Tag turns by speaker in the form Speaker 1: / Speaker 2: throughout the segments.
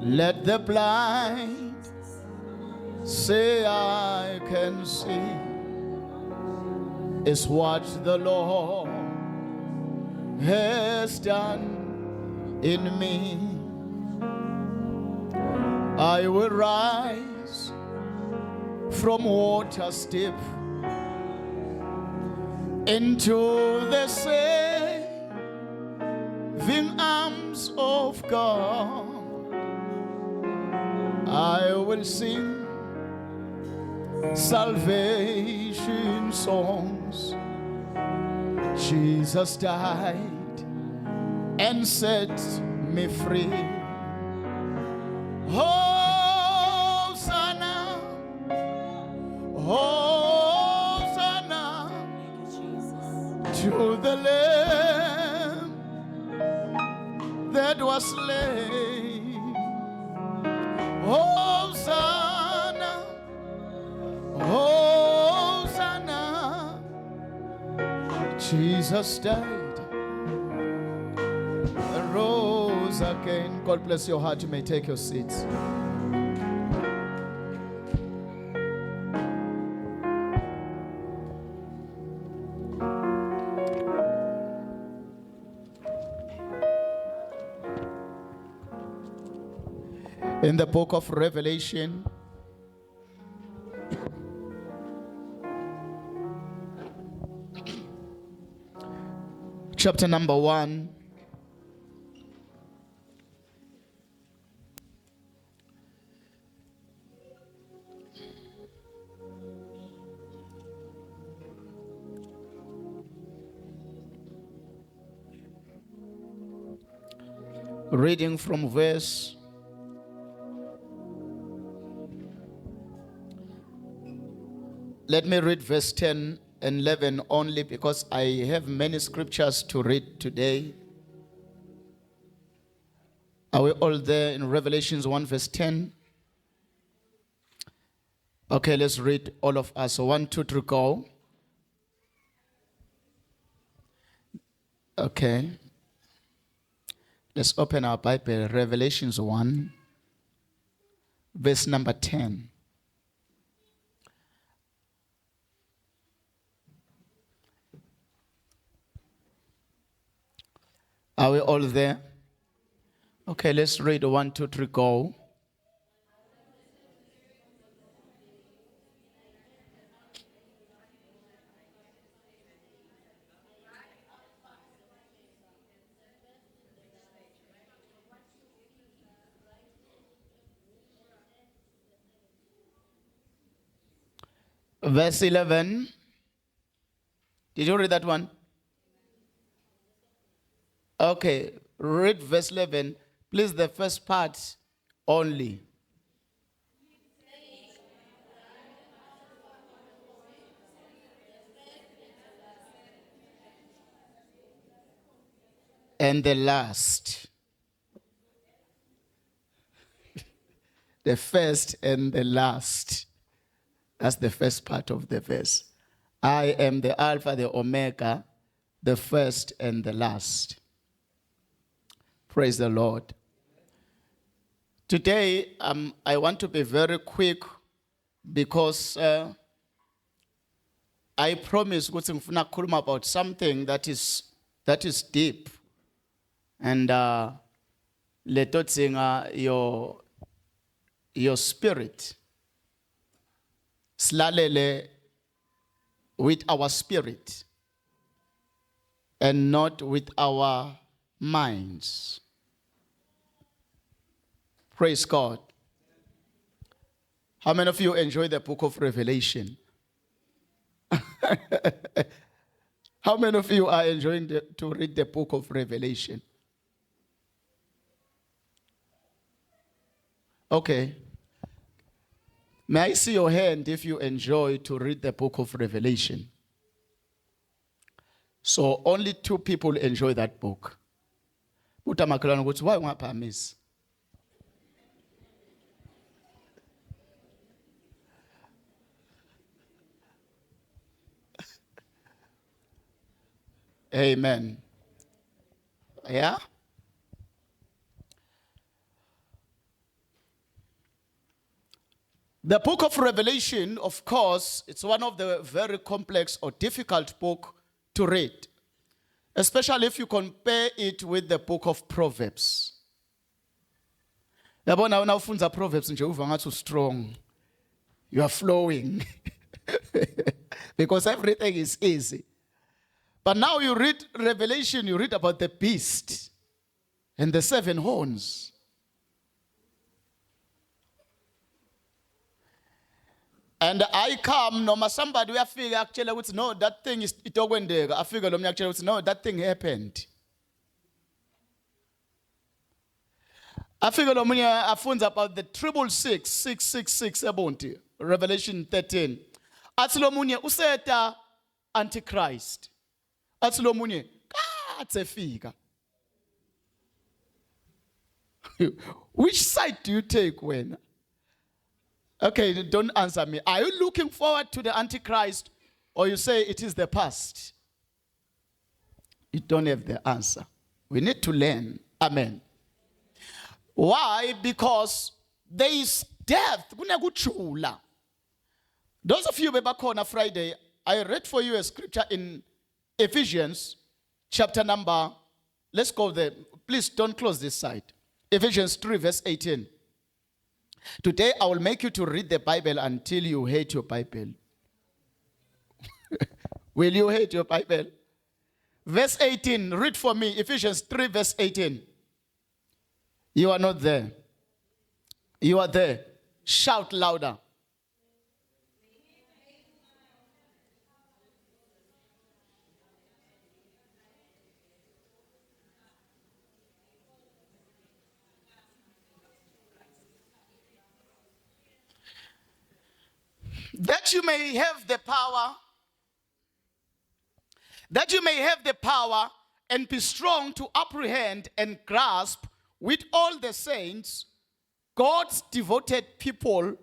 Speaker 1: Let the blind say I can see. Is what the Lord has done in me. I will rise from water's deep into the saving arms of God. I will sing salvation songs. Jesus died and set me free. Hosanna, Hosanna to the Lamb that was slain. Hosanna, Hosanna. Jesus died and rose again. God bless your heart. You may take your seats. In the book of Revelation, chapter number 1, reading from verse let me read verse 10 and 11 only, because I have many scriptures to read today. Are we all there in Revelations 1 verse 10? Okay, let's read all of us. So 1, 2, 3, go. Okay. Let's open our Bible. Revelations 1 verse number 10. Are we all there? Okay, let's read 1, 2, 3, go. Verse 11. Did you read that one? Okay, read verse 11. Please, the first part only. And the last. The first and the last. That's the first part of the verse. I am the Alpha, the Omega, the first and the last. Praise the Lord. Today, I want to be very quick because I promise ukuthi ngifuna ukukhuluma about something that is deep, and letotsinga your spirit. Slalele with our spirit and not with our minds. Praise God. How many of you enjoy the book of Revelation? How many of you are enjoying to read the book of Revelation? Okay. May I see your hand if you enjoy to read the book of Revelation? So only 2 people enjoy that book. Why ngapha miss? Amen. Yeah? The book of Revelation, of course, it's one of the very complex or difficult book to read, especially if you compare it with the book of Proverbs. Yabona wena ufunza Proverbs nje uva ngathi strong. You are flowing. Because everything is easy. But now you read Revelation, you read about the beast and the 7 horns. And I come, noma somebody uyafika akutshela ukuthi no, that thing is itokwendeka. Afika lo mnyaka akutshela ukuthi no, that thing happened. Afika lo munye afunza about the 666 ebonti, Revelation 13. Athi lo munye useta Antichrist. Athi lo munye katse fika. Which side do you take when? Okay, don't answer me. Are you looking forward to the Antichrist or you say it is the past? You don't have the answer. We need to learn. Amen. Why? Because there is death. Those of you bebakhona Friday, I read for you a scripture in Ephesians chapter number, let's go there. Please don't close this side. Ephesians 3 verse 18. Today I will make you to read the Bible until you hate your Bible. Will you hate your Bible? Verse 18, read for me, Ephesians 3 verse 18. You are not there. You are there. Shout louder. That you may have the power and be strong to apprehend and grasp with all the saints, God's devoted people,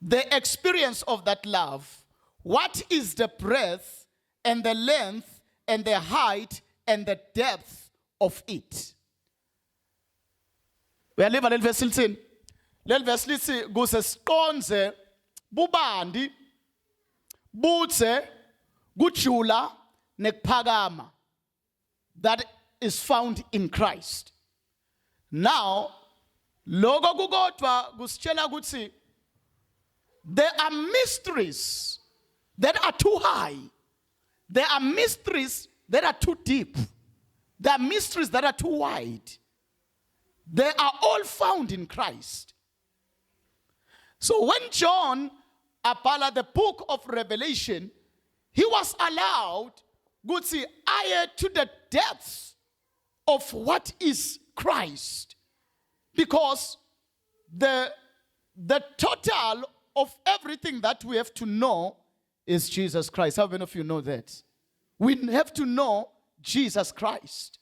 Speaker 1: the experience of that love. What is the breadth and the length and the height and the depth of it? We are living verse 16. Verse 16 goes siqonze bubandi butse kujula nekuphakama that is found in Christ. Now, loko kukodwa kusitshela ukuthi there are mysteries that are too high. There are mysteries that are too deep. There are mysteries that are too wide. They are all found in Christ. So when John apala the book of Revelation, he was allowed to eye to the depths of what is Christ. Because the total of everything that we have to know is Jesus Christ. How many of you know that? We have to know Jesus Christ.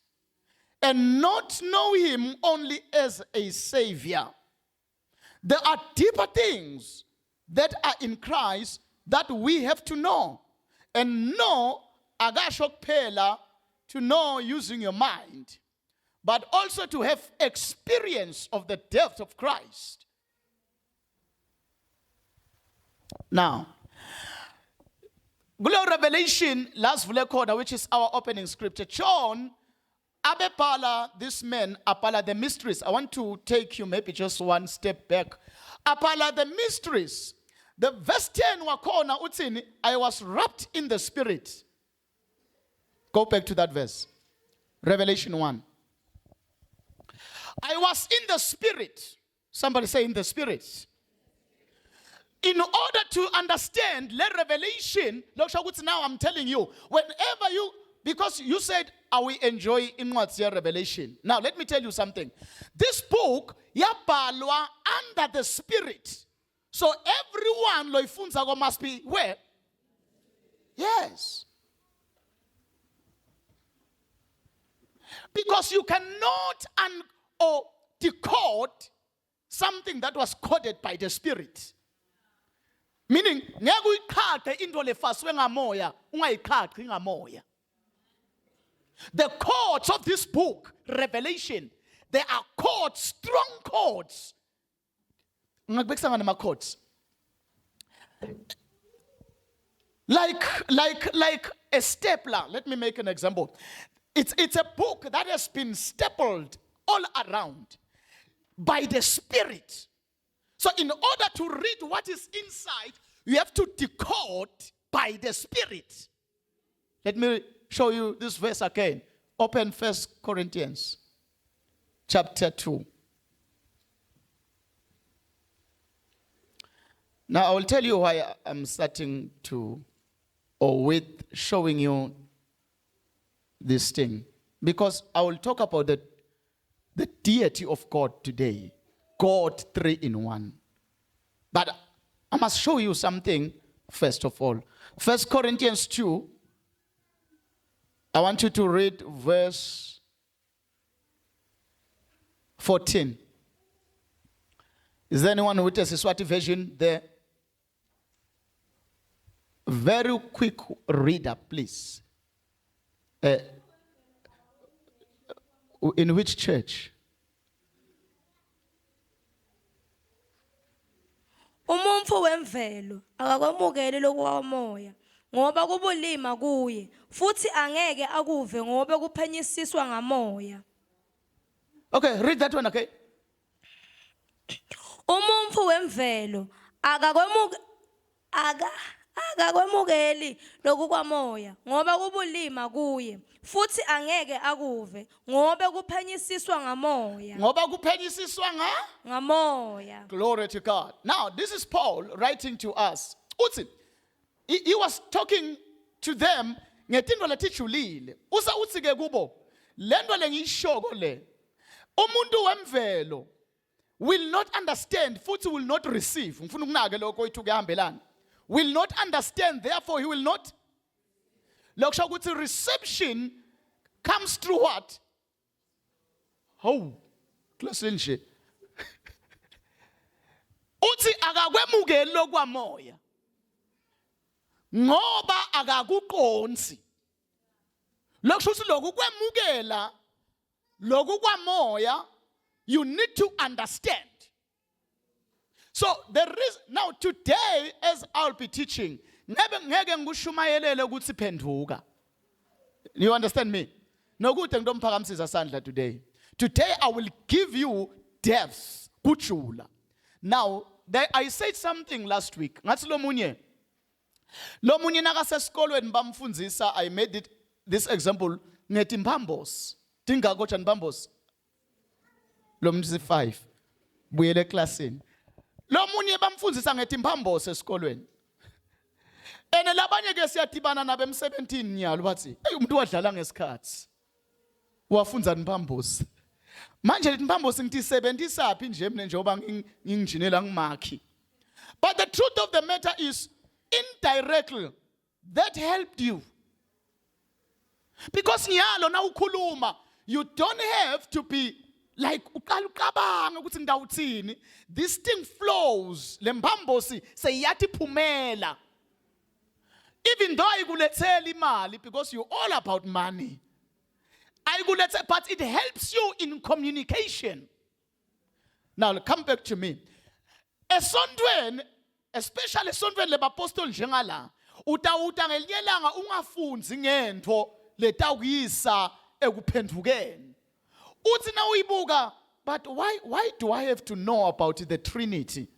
Speaker 1: And not know him only as a savior. There are deeper things that are in Christ that we have to know. And know, agashok pela, to know using your mind, but also to have experience of the depth of Christ. Now, Revelation, last vule which is our opening scripture, John, abepala, this man, apala the mysteries. I want to take you maybe just one step back. Apala the mysteries. The verse 10 wakona utini, I was wrapped in the spirit. Go back to that verse. Revelation 1. I was in the spirit. Somebody say in the spirit. In order to understand the revelation, now I'm telling you, whenever you, because you said, are we enjoying in what's your revelation? Now, let me tell you something. This book, yabalwa under the spirit. So everyone loifunza must be where? Yes. Because you cannot or decode something that was coded by the spirit. Meaning, the chords of this book, Revelation, they are chords, strong chords. ngakubekisa ngane ma-quotes. Like a stapler. Let me make an example. It's a book that has been stapled all around by the Spirit. So in order to read what is inside, you have to decode by the Spirit. Let me show you this verse again. Open 1 Corinthians chapter 2. Now I will tell you why I'm starting to, or with showing you this thing. Because I will talk about the deity of God today. God 3 in 1. But I must show you something first of all. 1 Corinthians 2. I want you to read verse 14. Is there anyone who has a Swati version there? Very quick reader, please. In which church?
Speaker 2: Umuntu wemvelo akakwamukeli lokwamoya ngoba kubulima kuye futhi angeke akuve ngoba kuphenyisiswa ngamoya.
Speaker 1: Okay, read that one, okay?
Speaker 2: Umuntu wemvelo akakwamukeli lokwamoya ngoba kubulima kuye futhi angeke akuve ngoba kuphenyisiswa ngamoya.
Speaker 1: Ngoba kuphenyisiswa
Speaker 2: ngamoya.
Speaker 1: Glory to God. Now, this is Paul writing to us. Uthi, he was talking to them ngetinto letijulile. Usa uthi ke kubo, lento lengishoko le. Umuntu wemvelo will not understand, futhi will not receive. Ngifuna ukunake lokho ithu kuyahambelana. Will not understand, therefore he will not. Lokusho ukuthi reception comes through what? Oh, close nje. Uthi akakwemukeli lokwamoya ngoba akakuqonsi. Lokusho ukuthi lokhu kwemukela lokhu kwamoya, you need to understand. So there is now today, as I'll be teaching, ngeke ngikushumayelele ukuthi phenduka. You understand me? Nokude ngidomphakamisa sandla today. Today I will give you depths, kujula. Now, I said something last week. Ngathi lo munye nakasesikolweni bamfundzisa, I made this example ngetimbambos. Tinga kocha nbambos. Lo muntu 5. Buyele classini. Lo munye bamfundzisa ngetimbambos esikolweni. Ene labanye ke siyadibana nabe em17 nyalo bathi, "Hey umuntu wadlala ngesikhathi." Wafunza nimbambos. Manje letimbambos ngithi sebenzisa phi nje mina njengoba ngingijinela ngimakhi. But the truth of the matter is, indirectly, that helped you. Because nyalo na ukhuluma, you don't have to be like uqalukabanga ukuthi ngidawuthini. This thing flows. Lembambosi seyathi phumela. Even though ayikulethela imali, because you're all about money. But it helps you in communication. Now come back to me. Esondweni, especially esondweni lebapostoli njengala, utawuta ngelinye langa ungafunzi ngento letawuyisa ekuphendukeni. Uthi na uyibuka, but why do I have to know about the Trinity?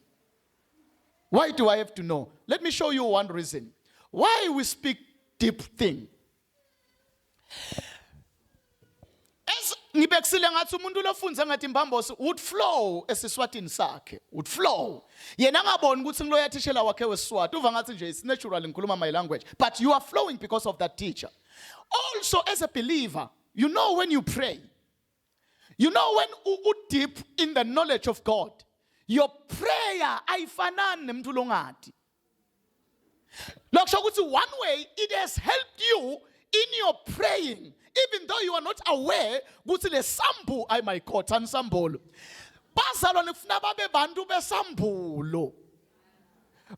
Speaker 1: Why do I have to know? Let me show you one reason. Why we speak deep thing. As ngibekisile ngathi umuntu lofunza ngetimbambosi would flow esiswatini sakhe, would flow. Yena ngaboni ukuthi ngilo yathishela wakhe weSiswati, uva ngathi nje it's natural ngikhuluma my language, but you are flowing because of that teacher. Also as a believer, you know when you pray, you know when you deep in the knowledge of God, your prayer ayifanani nemntu longati. One way it has helped you in your praying, even though you are not aware, le sambu ay my God, ansambolo. Bazalwa nifuna babe bantu besambulo.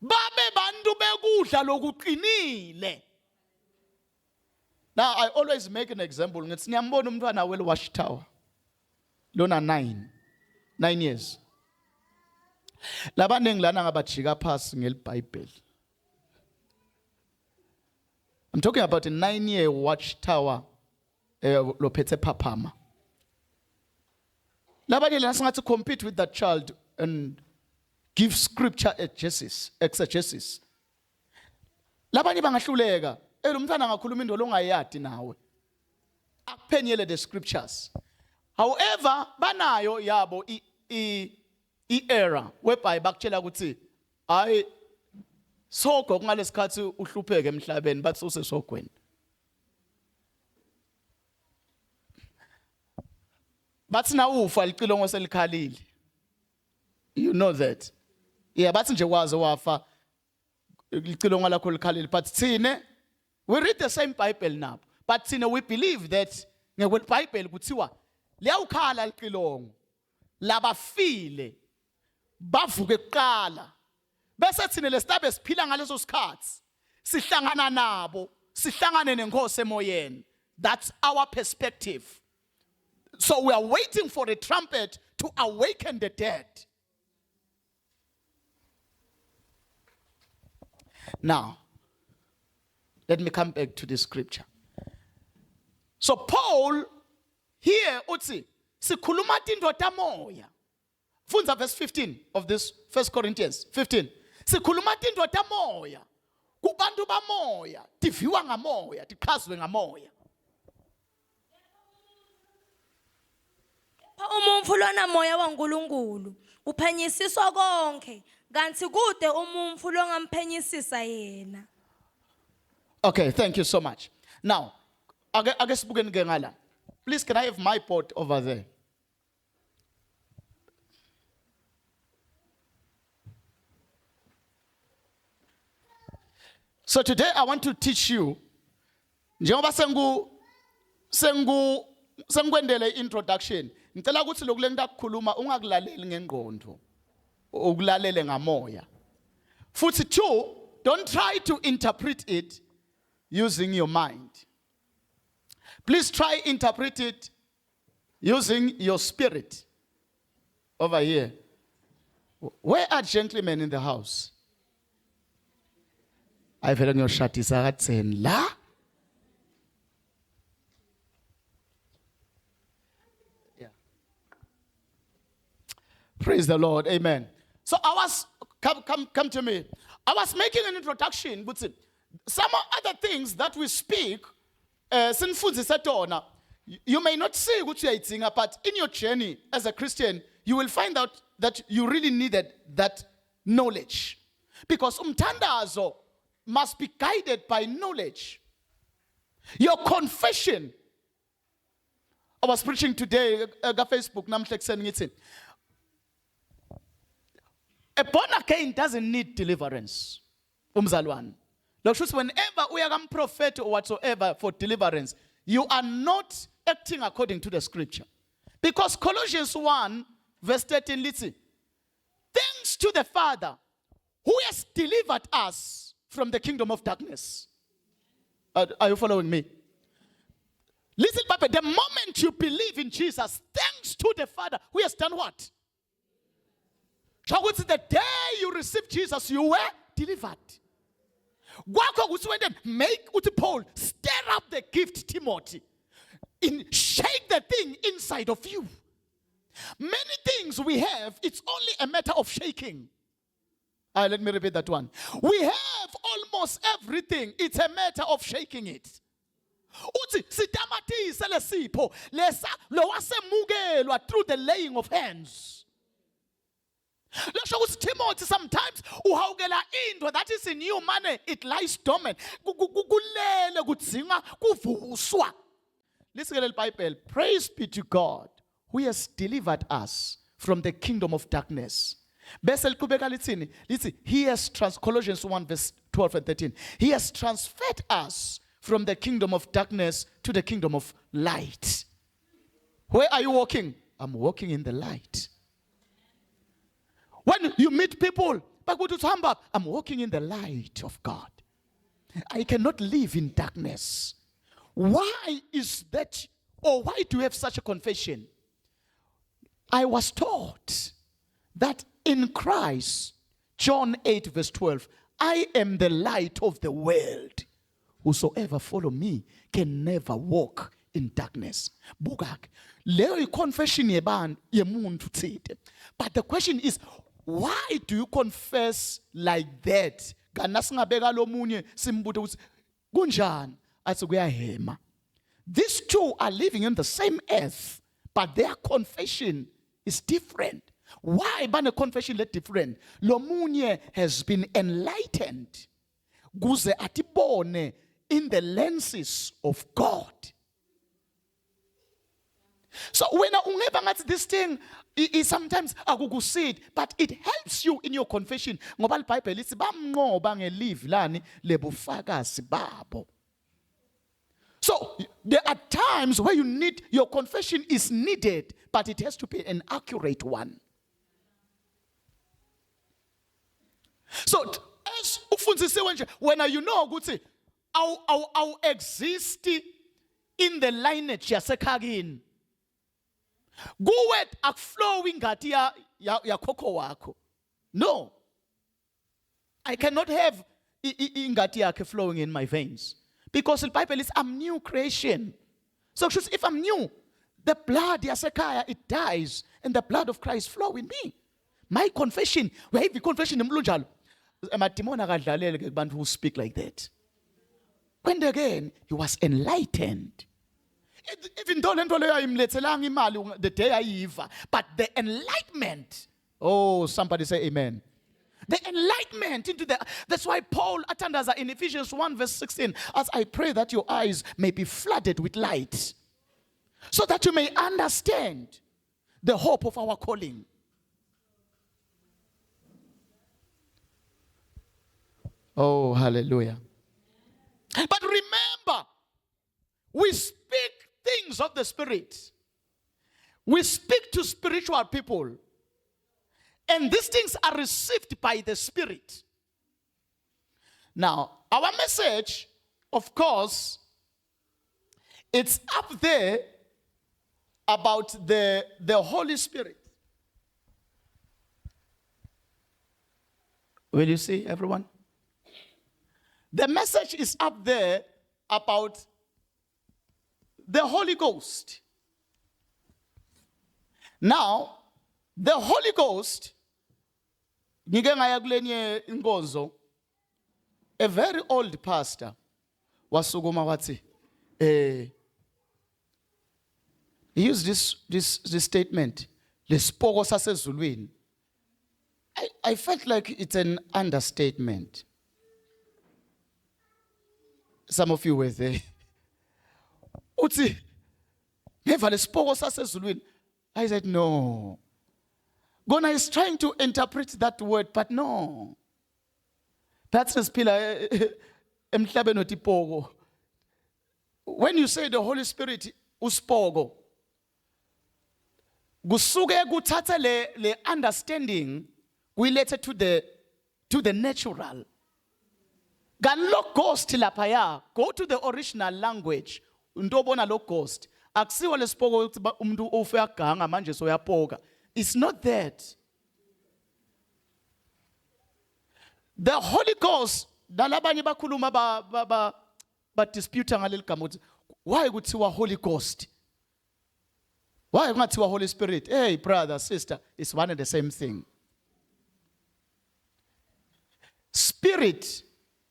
Speaker 1: Babe bantu bekudla lokuqinile. Now I always make an example. Ngithi niyambona umntwana wel-Watchtower. Lona 9 years. Labaningi lana ngabajika phasi ngelibhayibheli. I'm talking about a 9-year watchtower lophethe phaphama. Labanye lana singathi compete with that child and give scripture exegesis. Labanye bangahluleka, lo mntwana angakhuluma indolo ongayadi nawe. Akuphenyele the scriptures. However, banayo yabo era whereby bakutshela ukuthi hayi sogo ngalesikhathi uhlupheke emhlabeni bathi usesogweni. Bathi na ufa licilongo selikhalile. You know that. Yeah, bathi nje waze wafa licilongo lakho likhalile, but thine we read the same Bible now, but thine we believe that ngekwe Bible kuthiwa liyawukhala licilongo labafile bavuke kuqala bese thina lesitabe siphila ngaleso sikhathi sihlangana nabo sihlangane nenkosi emoyeni. That's our perspective. So we are waiting for a trumpet to awaken the dead. Now, let me come back to the scripture. So Paul here uthi sikhuluma indoda moya. Funza verse 15 of this 1 Corinthians 15. Sikhuluma indoda moya. Kubantu bamoya, tiviwa ngamoya, tichazwe ngamoya.
Speaker 2: Umumfu lona moya waNkulunkulu uphenyisiswa konke kanti kude umumfu longamphenyisisa yena.
Speaker 1: Okay, thank you so much. Now, ake sibukeni ke ngala. Please, can I have my board over there? So today I want to teach you njengoba sengikwendele introduction. Ngicela ukuthi lokule ngitakukhuluma ungakulaleli ngengqondo. Ukulalele ngamoya. Futhi two, don't try to interpret it using your mind. Please try interpret it using your spirit. Over here. Where are gentlemen in the house? I feel your shati saying la. Yeah. Praise the Lord. Amen. So I was come to me. I was making an introduction, but some other things that we speak, you may not see what you're eating, but in your journey as a Christian, you will find out that you really needed that knowledge. Because umthandazo must be guided by knowledge. Your confession. I was preaching today on Facebook. A born again doesn't need deliverance. Umzalwan. Whenever we are a prophet or whatsoever for deliverance, you are not acting according to the scripture. Because Colossians 1 verse 13, listen. Thanks to the Father who has delivered us from the kingdom of darkness. Are you following me? Listen, Papa, the moment you believe in Jesus, thanks to the Father who has done what? The day you received Jesus, you were delivered. Make Paul stir up the gift, Timothy. Shake the thing inside of you. Many things we have, it's only a matter of shaking. Let me repeat that one. We have almost everything. It's a matter of shaking it. Through the laying of hands. Timothy, sometimes that is in you, money, it lies dormant. Listen to the Bible. Praise be to God who has delivered us from the kingdom of darkness. Listen, he has Colossians 1 verse 12 and 13. He has transferred us from the kingdom of darkness to the kingdom of light. Where are you walking? I'm walking in the light. When you meet people, I'm walking in the light of God. I cannot live in darkness. Why is that? Or why do you have such a confession? I was taught that in Christ, John 8 verse 12, I am the light of the world. Whosoever follow me can never walk in darkness. Bukak, leyo confession yemuntu thide. But the question is, why do you confess like that? Kana singabeka lo munye simbuze ukuthi kunjani? Athi kuyahema. These two are living in the same earth, but their confession is different. Why bane confession le different? Lo munye has been enlightened. Kuze atibone in the lenses of God. So when ungeba ngathi this thing is sometimes akukusid, but it helps you in your confession. Ngoba iBhayibheli lithi bamnqoba ngelivi lani lebufakazi babo. So there are times where you need, your confession is needed, but it has to be an accurate one. So as ufundisiwe nje, when you know ukuthi awu exist in the lineage yasekhakini, kuwe akuflowing ngathi ya khokho wakho. No, I cannot have ingati yakhe flowing in my veins, because the Bible is I'm new creation. So if I'm new, the blood yasekhaya, it dies, and the blood of Christ flow in me. My confession, where the confession emlunjalo, amadimoni akadlalele ke kubantu who speak like that. When again he was enlightened. Even though imlethelanga imali the day ayiva, but the enlightenment. Oh, somebody say amen. The enlightenment into the, that's why Paul athandaza in Ephesians 1 verse 16, as I pray that your eyes may be flooded with light, so that you may understand the hope of our calling. Oh, hallelujah. But remember, we speak things of the Spirit. We speak to spiritual people. And these things are received by the Spirit. Now, our message, of course, it's up there about the Holy Spirit. Will you see, everyone? The message is up there about the Holy Ghost. Now, the Holy Ghost, a very old pastor, wasukuma wathi, he used this statement, lesipoko sasezulwini. I felt like it's an understatement. Some of you were there. Uthi, ngeva lesipoko sasezulwini. I said, no. Gona is trying to interpret that word, but no. That's the spila emhlabeni otipoko. When you say the Holy Spirit uspogo, kusuke kuthatha le understanding related to the natural. Ganlo ghost lapaya, go to the original language. Undobona lo ghost. Akusiwa lesipoko umuntu ofe aganga manje soyapoka. It's not that. The Holy Ghost, dalabanye bakhuluma ba dispute ngaleli gama ukuthi why kuthiwa Holy Ghost? Why kungathiwa Holy Spirit? Hey brother, sister, it's one and the same thing. Spirit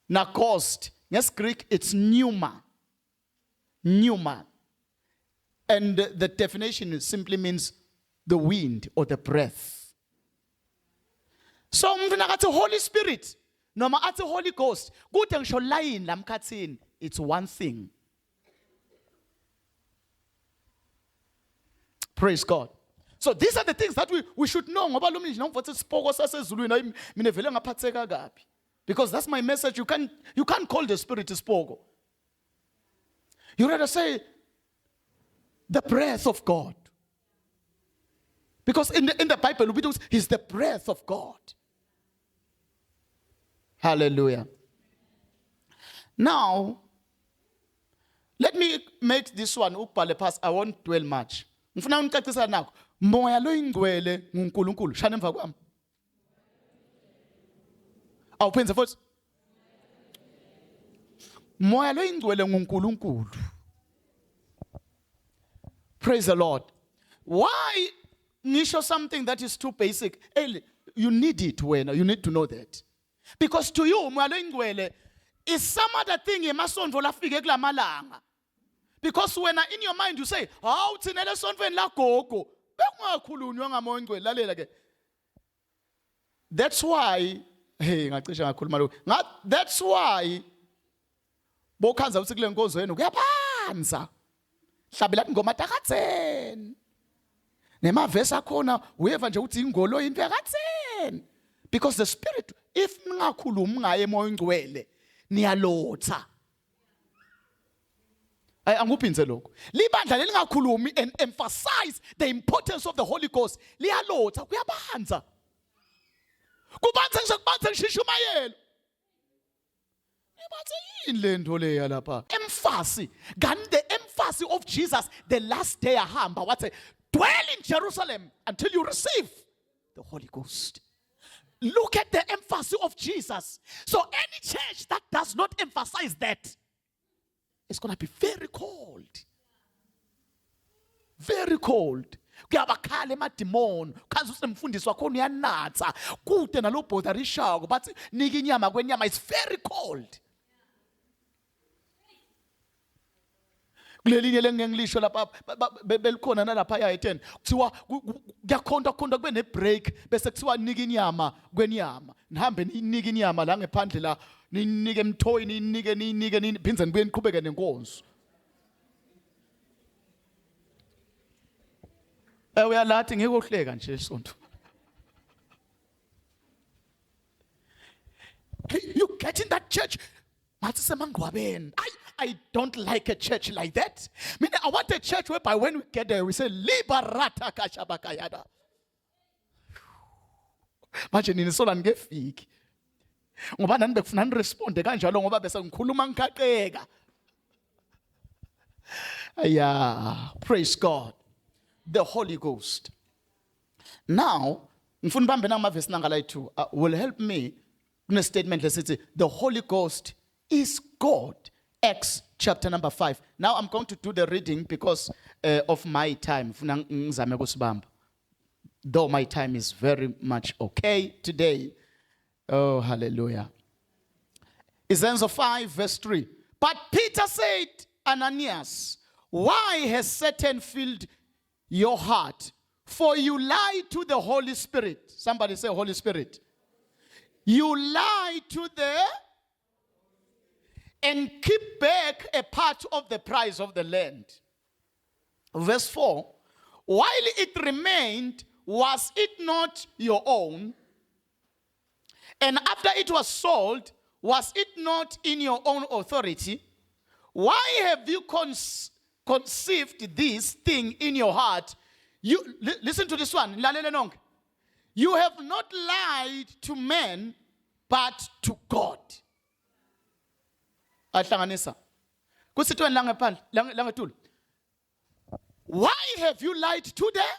Speaker 1: na ghost, yes, Greek, it's pneuma. Pneuma. And the definition simply means the wind or the breath. So umuntu nakathi Holy Spirit noma athi Holy Ghost, kude ngisho line lamkhathini, it's one thing. Praise God. So these are the things that we should know. Ngoba lo manje nomfothe sipoko sasezulwini mina vele ngaphatheka kabi. Because that's my message. You can't call the Spirit spoko. You rather say the breath of God. Because in the Bible, he's the breath of God. Hallelujah. Now, let me make this one ukubhale past. I won't dwell much. Ngifuna unicacisa nako. Moya lo ingcwele nguNkulunkulu. Shana emva kwami. Awuphenze futhi. Moya lo ingcwele nguNkulunkulu. Praise the Lord. Why ngisho something that is too basic? You need it when you need to know that. Because to you moya lo ingcwele is some other thing emasondvo lafike kulamalanga. Because when in your mind you say, "Hawu thina lesonfweni la gogo, bekungakhulunywa ngamoya ingcwele lalela ke." That's why ngacisha ngakhuluma lo. That's why bokhanza uthi kule nkonzo yenu kuyaphanza. Hlabela ingoma takatseni. Nemavesi akhona uyeva nje uthi ingolo into yakatseni. Because the spirit if ningakhulumi ngaye emoya ingcwele niyalotha. Anguphinze lokho. Libandla lelingakhulumi and emphasize the importance of the Holy Ghost. Liyalotha kuyabanza. Kubanza nje kubanza ngishishumayelo. Ibathe yini lento leya lapha? Emphasis. Kanti the emphasis of Jesus the last day ahamba wathi dwell in Jerusalem until you receive the Holy Ghost. Look at the emphasis of Jesus. So any church that does not emphasize that is going to be very cold. Very cold. Kuyabakhala emadimoni, khazi usemfundisi wakho uyanatha, kude nalo botherishako, but nika inyama kwenyama is very cold. Kulelinye lengilisho lapha belikhona nalapha ya10 kuthiwa kuyakhonta kube ne break bese kuthiwa nika inyama kwenyama nihambe ninika inyama la ngephandle la ninike emthoyini ninike niphinze nibuye niqhubeke nenkonzo. Uyalathi ngikuhleka nje isonto. You get in that church mathi semangcwabeni. I don't like a church like that. I want a church whereby when we get there we say liberata kashabakayada. Manje nini sola ngefiki. Ngoba nani bekufuna niresponde kanjalo ngoba bese ngikhuluma ngikaqeka. Praise God. The Holy Ghost. Now, ngifuna bambe namavesi nangala 2 will help me in a statement lesithi the Holy Ghost is God. Acts chapter number 5. Now I'm going to do the reading because of my time. Though my time is very much okay today. Oh, hallelujah. Ezekiel 5 verse 3. But Peter said, Ananias, why has Satan filled your heart? For you lie to the Holy Spirit. Somebody say Holy Spirit. You lie to the and keep back a part of the price of the land. Verse 4. While it remained, was it not your own? And after it was sold, was it not in your own authority? Why have you conceived this thing in your heart? Listen to this one. You have not lied to men, but to God. Why have you lied to them?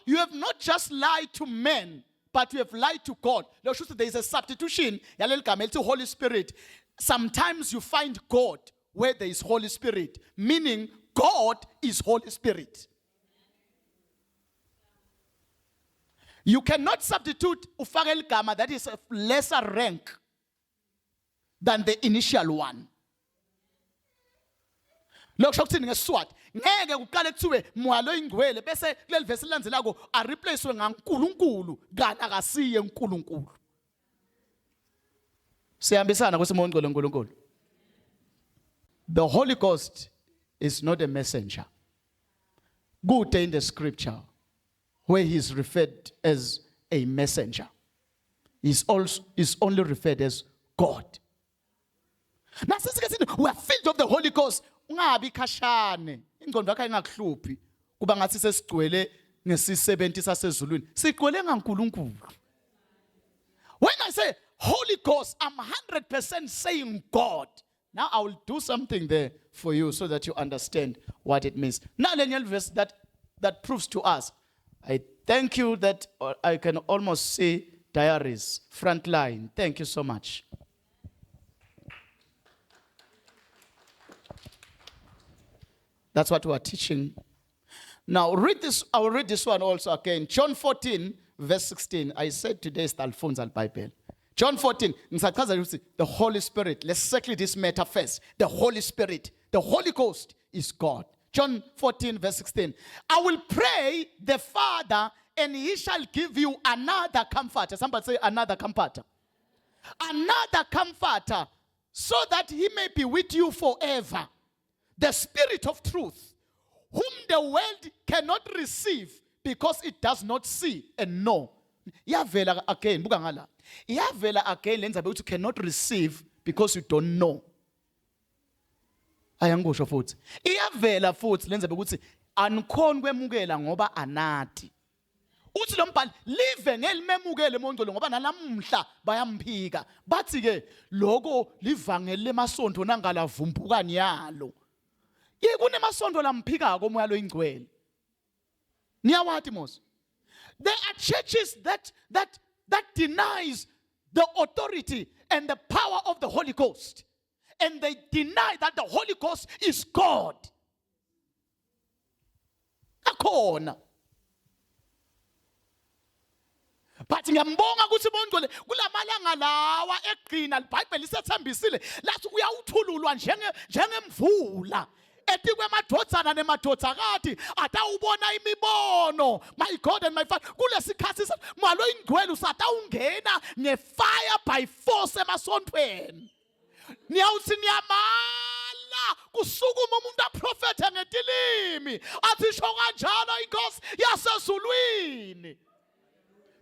Speaker 1: You have not just lied to men, but you have lied to God. There is a substitution. Holy Spirit. Sometimes you find God where there is Holy Spirit, meaning God is Holy Spirit. You cannot substitute ufake igama that is a lesser rank than the initial one. Lokho shokuthini ngeSiswati ngeke uqale kuthiwe mwalo ingcwele bese kuleli verse lilandzelako a replacewe ngaNkulunkulu kana akasiye uNkulunkulu. Siyambisana kwesimo ngcwele uNkulunkulu. The Holy Ghost is not a messenger. Good in the scripture where he is referred as a messenger. Is only referred as God. Now since we are filled of the Holy Ghost, ungabi khashane ingqondo yakho ingakuhluphi kuba ngathi sesigcwele ngesi70 sasezulwini sigcwele ngaNkulunkulu. When I say Holy Ghost, I'm 100% saying God. Now I will do something there for you so that you understand what it means. Now the verse that proves to us. I thank you that I can almost see Diaries, Frontline. Thank you so much. That's what we are teaching. Now, read this. I will read this one also again. John 14, verse 16. I said today is the Alphonse Bible. John 14, the Holy Spirit. Let's settle this matter first. The Holy Spirit, the Holy Ghost is God. John 14, verse 16. I will pray the Father, and he shall give you another comforter. Somebody say another comforter. Another comforter, so that he may be with you forever. The Spirit of truth, whom the world cannot receive because it does not see and know. Iyavela again, buka ngala. Iyavela again lenza ukuthi you cannot receive because you don't know. Ayangisho futhi. Iyavela futhi lenza ukuthi anikhoni kwemukela ngoba anathi. Uthi lo mbhali live ngelimemukele emongcolo ngoba nalamhla bayamphika. Bathi ke lokho livangeli lemasonto nangala vumbukani yalo. Kunemasondo lamphikako umoya lo ingcwele. Niyawathi mos. There are churches that denies the authority and the power of the Holy Ghost. And they deny that the Holy Ghost is God. Akhona. But ngiyambonga ukuthi bongcwele kulamalanga lawa egcina iBhayibheli lisethembisile lathi uyawuthululwa njengemvula. Ethi kwemadodzana nemadodzakathi atawubona imibono. My God and my Father, kulesikhathi malo ingcwele usatawungena ngefire by force emasontweni. Niyawuthi niyamala kusukuma umuntu aprofethe ngetilimi athi sho kanjalo inkosi yasezulwini.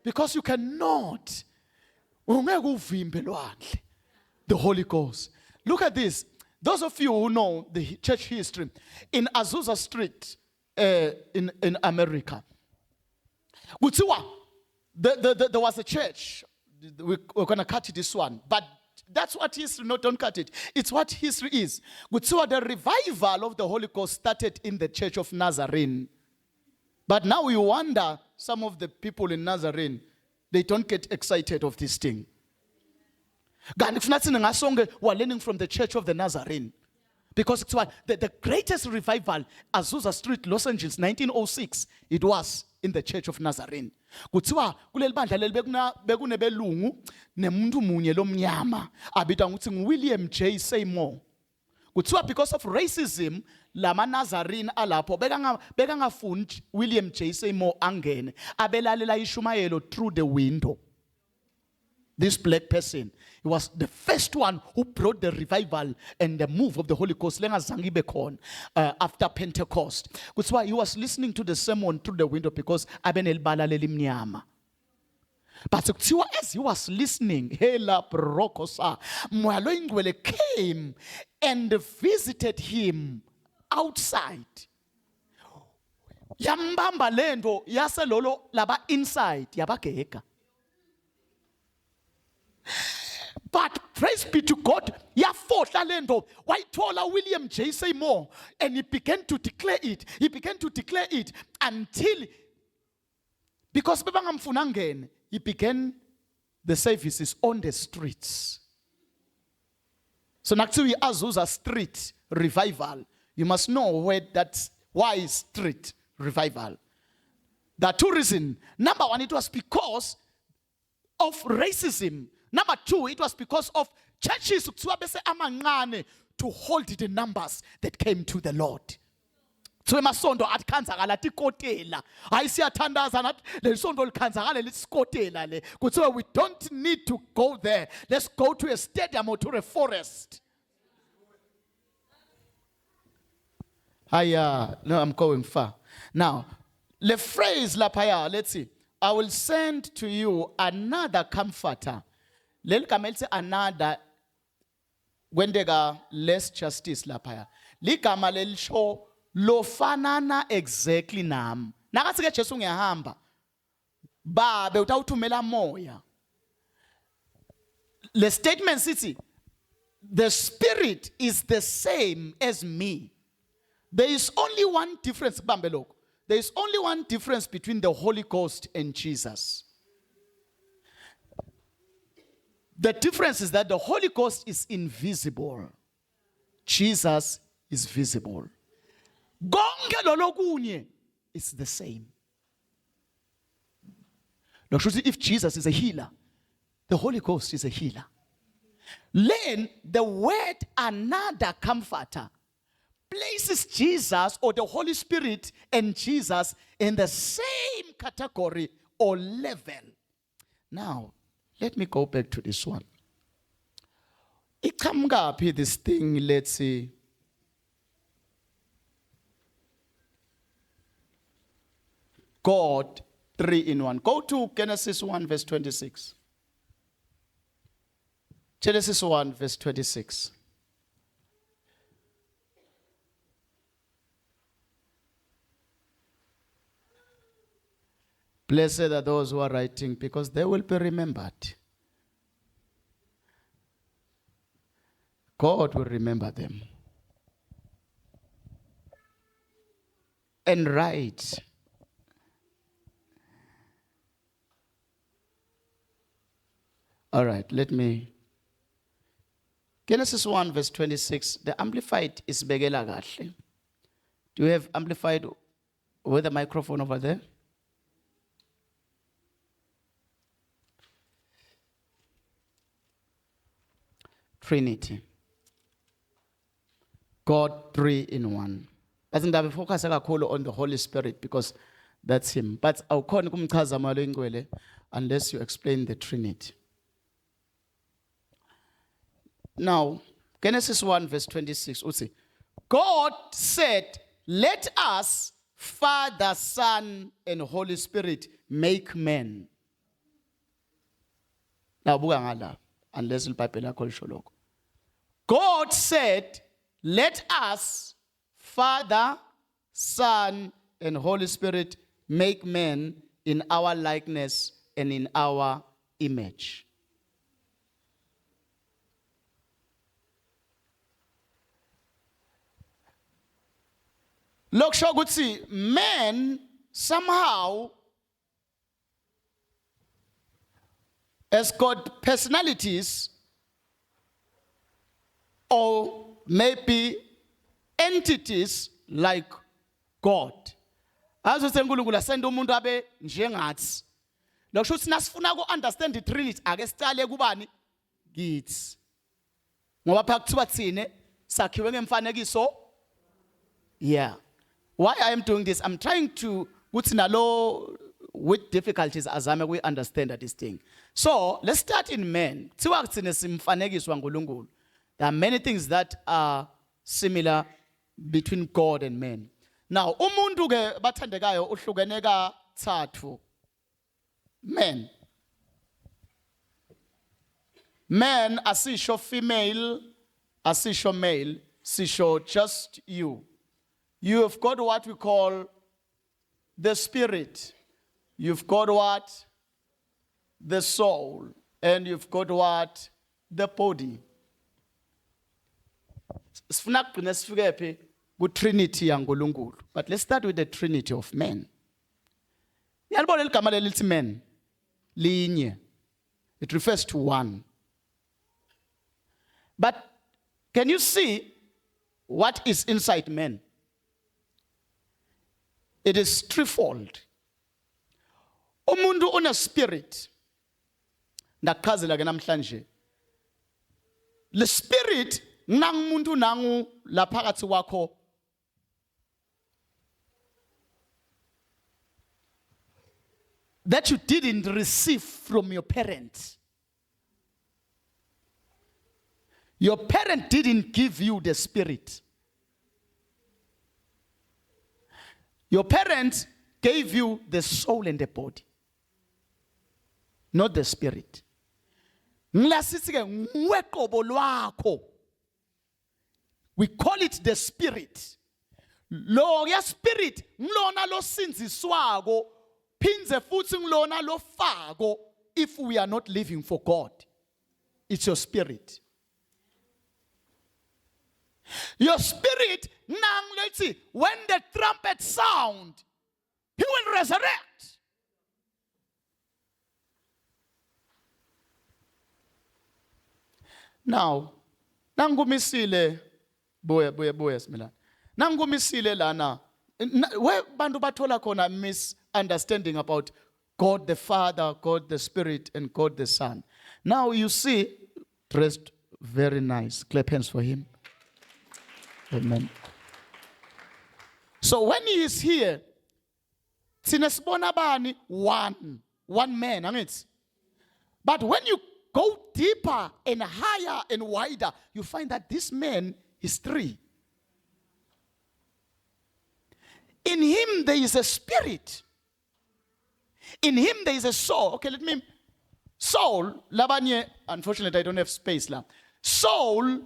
Speaker 1: Because you cannot ungeke uvimbe lwandle the Holy Ghost. Look at this. Those of you who know the church history, in Azusa Street in America, there was a church. We're going to cut this one, but that's what history, no, don't cut it. It's what history is. The revival of the Holy Ghost started in the church of Nazarene. But now you wonder, some of the people in Nazarene, they don't get excited of this thing. We're learning from the church of the Nazarene. Because it's what the greatest revival, Azusa Street, Los Angeles, 1906, it was in the church of Nazarene. Kuthiwa kuleli bandla leli bekunebelungu nemuntu munye lomnyama abitwa ukuthi nguWilliam J. Seymour. Kuthiwa because of racism lama Nazarene alapho bekangafuni William J. Seymour angene abelalela ishumayelo through the window. This black person, he was the first one who brought the revival and the move of the Holy Ghost after Pentecost. That's why he was listening to the sermon through the window because but as he was listening, Moaloingwele came and visited him outside. Yambamba lendo yaselolo laba inside yabageka. But praise be to God, why told William J. Seymour, and he began to declare it. He began to declare it until, because he began the services on the streets. So actually, Azusa Street revival, you must know why street revival. There are two reasons. Number one, it was because of racism. Number two, it was because of churches to hold the numbers that came to the Lord. So emasondo atkanzakala tikotela. Ayisiyathandaza nathi lesondo likhanzakala lisikotela le. Kuthiwa we don't need to go there. Let's go to a stadium or to a forest. No, I'm going far. Now, the phrase lapaya, let's see. I will send to you another comforter. Lel kamel say another when they got less justice lapaya. Ligama lel show lo fanana exactly nam. Nakasike Jesu ngehamba. Babe utawuthumela moya. The statement city, the spirit is the same as me. There is only one difference, Bambelok. There is only one difference between the Holy Ghost and Jesus. The difference is that the Holy Ghost is invisible. Jesus is visible. Konke lolokunye is the same. If Jesus is a healer, the Holy Ghost is a healer. Then the word another comforter places Jesus or the Holy Spirit and Jesus in the same category or level. Now, let me go back to this one. Iqhamuka this thing, let's see. God 3 in 1. Go to Genesis 1 verse 26. Genesis 1 verse 26. Blessed are those who are writing, because they will be remembered. God will remember them. And write. All right, let me. Genesis 1 verse 26. The Amplified is begela kahle. Do you have Amplified with the microphone over there? Trinity. God 3 in 1. I think that we focus on the Holy Spirit because that's him. But awukhona kumchaza malo ingcwele unless you explain the Trinity. Now, Genesis 1 verse 26. Uthi, God said, let us, Father, Son, and Holy Spirit, make men. Now, buka ngala, unless iBhayibheli lakho lisho lokho. God said, let us, Father, Son, and Holy Spirit, make men in our likeness and in our image. Look, Shogutsi, men somehow has got personalities or maybe entities like God. Azo senkulunkulu asenda umuntu abe njengathi. Lokusho ukuthi nasifuna ku understand the Trinity ake sicale kubani? Kithi. Ngoba phakathi kuthiwa thine sakhiwe ngemfanekiso. Yeah. Why I am doing this? I'm trying to kuthi nalo with difficulties azame we understand this thing. So, let's start in men. Kuthiwa kuthine simfanekiswa nguNkulunkulu. There are many things that are similar between God and man. Now, umuntu ke bathandekayo uhlukene kathathu. Men. Men asisho female, asisho male, sisho just you. You have got what we call the spirit. You've got what? The soul. And you've got what? The body. Sifuna kugcina sifike phi ku Trinity yaNkulunkulu. But let's start with the Trinity of men. Yalibona ligama lelithi men linye. It refers to one. But can you see what is inside men? It is threefold. Umuntu una spirit. Ndachazela ke namhlanje. Le spirit nang muntu nangu laphakathi kwakho that you didn't receive from your parents. Your parent didn't give you the spirit. Your parents gave you the soul and the body, not the spirit. We call it the spirit. Lo ya spirit ngilona lo sinziswako phinze futhi ngilona lo fako if we are not living for God. It's your spirit. Your spirit, let's see, when the trumpet sound, he will resurrect. Now, nangumisile buya Similani. Nangumisile lana where bantu bathola khona misunderstanding about God the Father, God the Spirit, and God the Son. Now you see, dressed very nice. Clap hands for him. Amen. So when he is here, sinesibona bani one man, angithi? But when you go deeper and higher and wider, you find that this man is three. In him there is a spirit. In him there is a soul. Okay, soul, labanye, unfortunately I don't have space now. Soul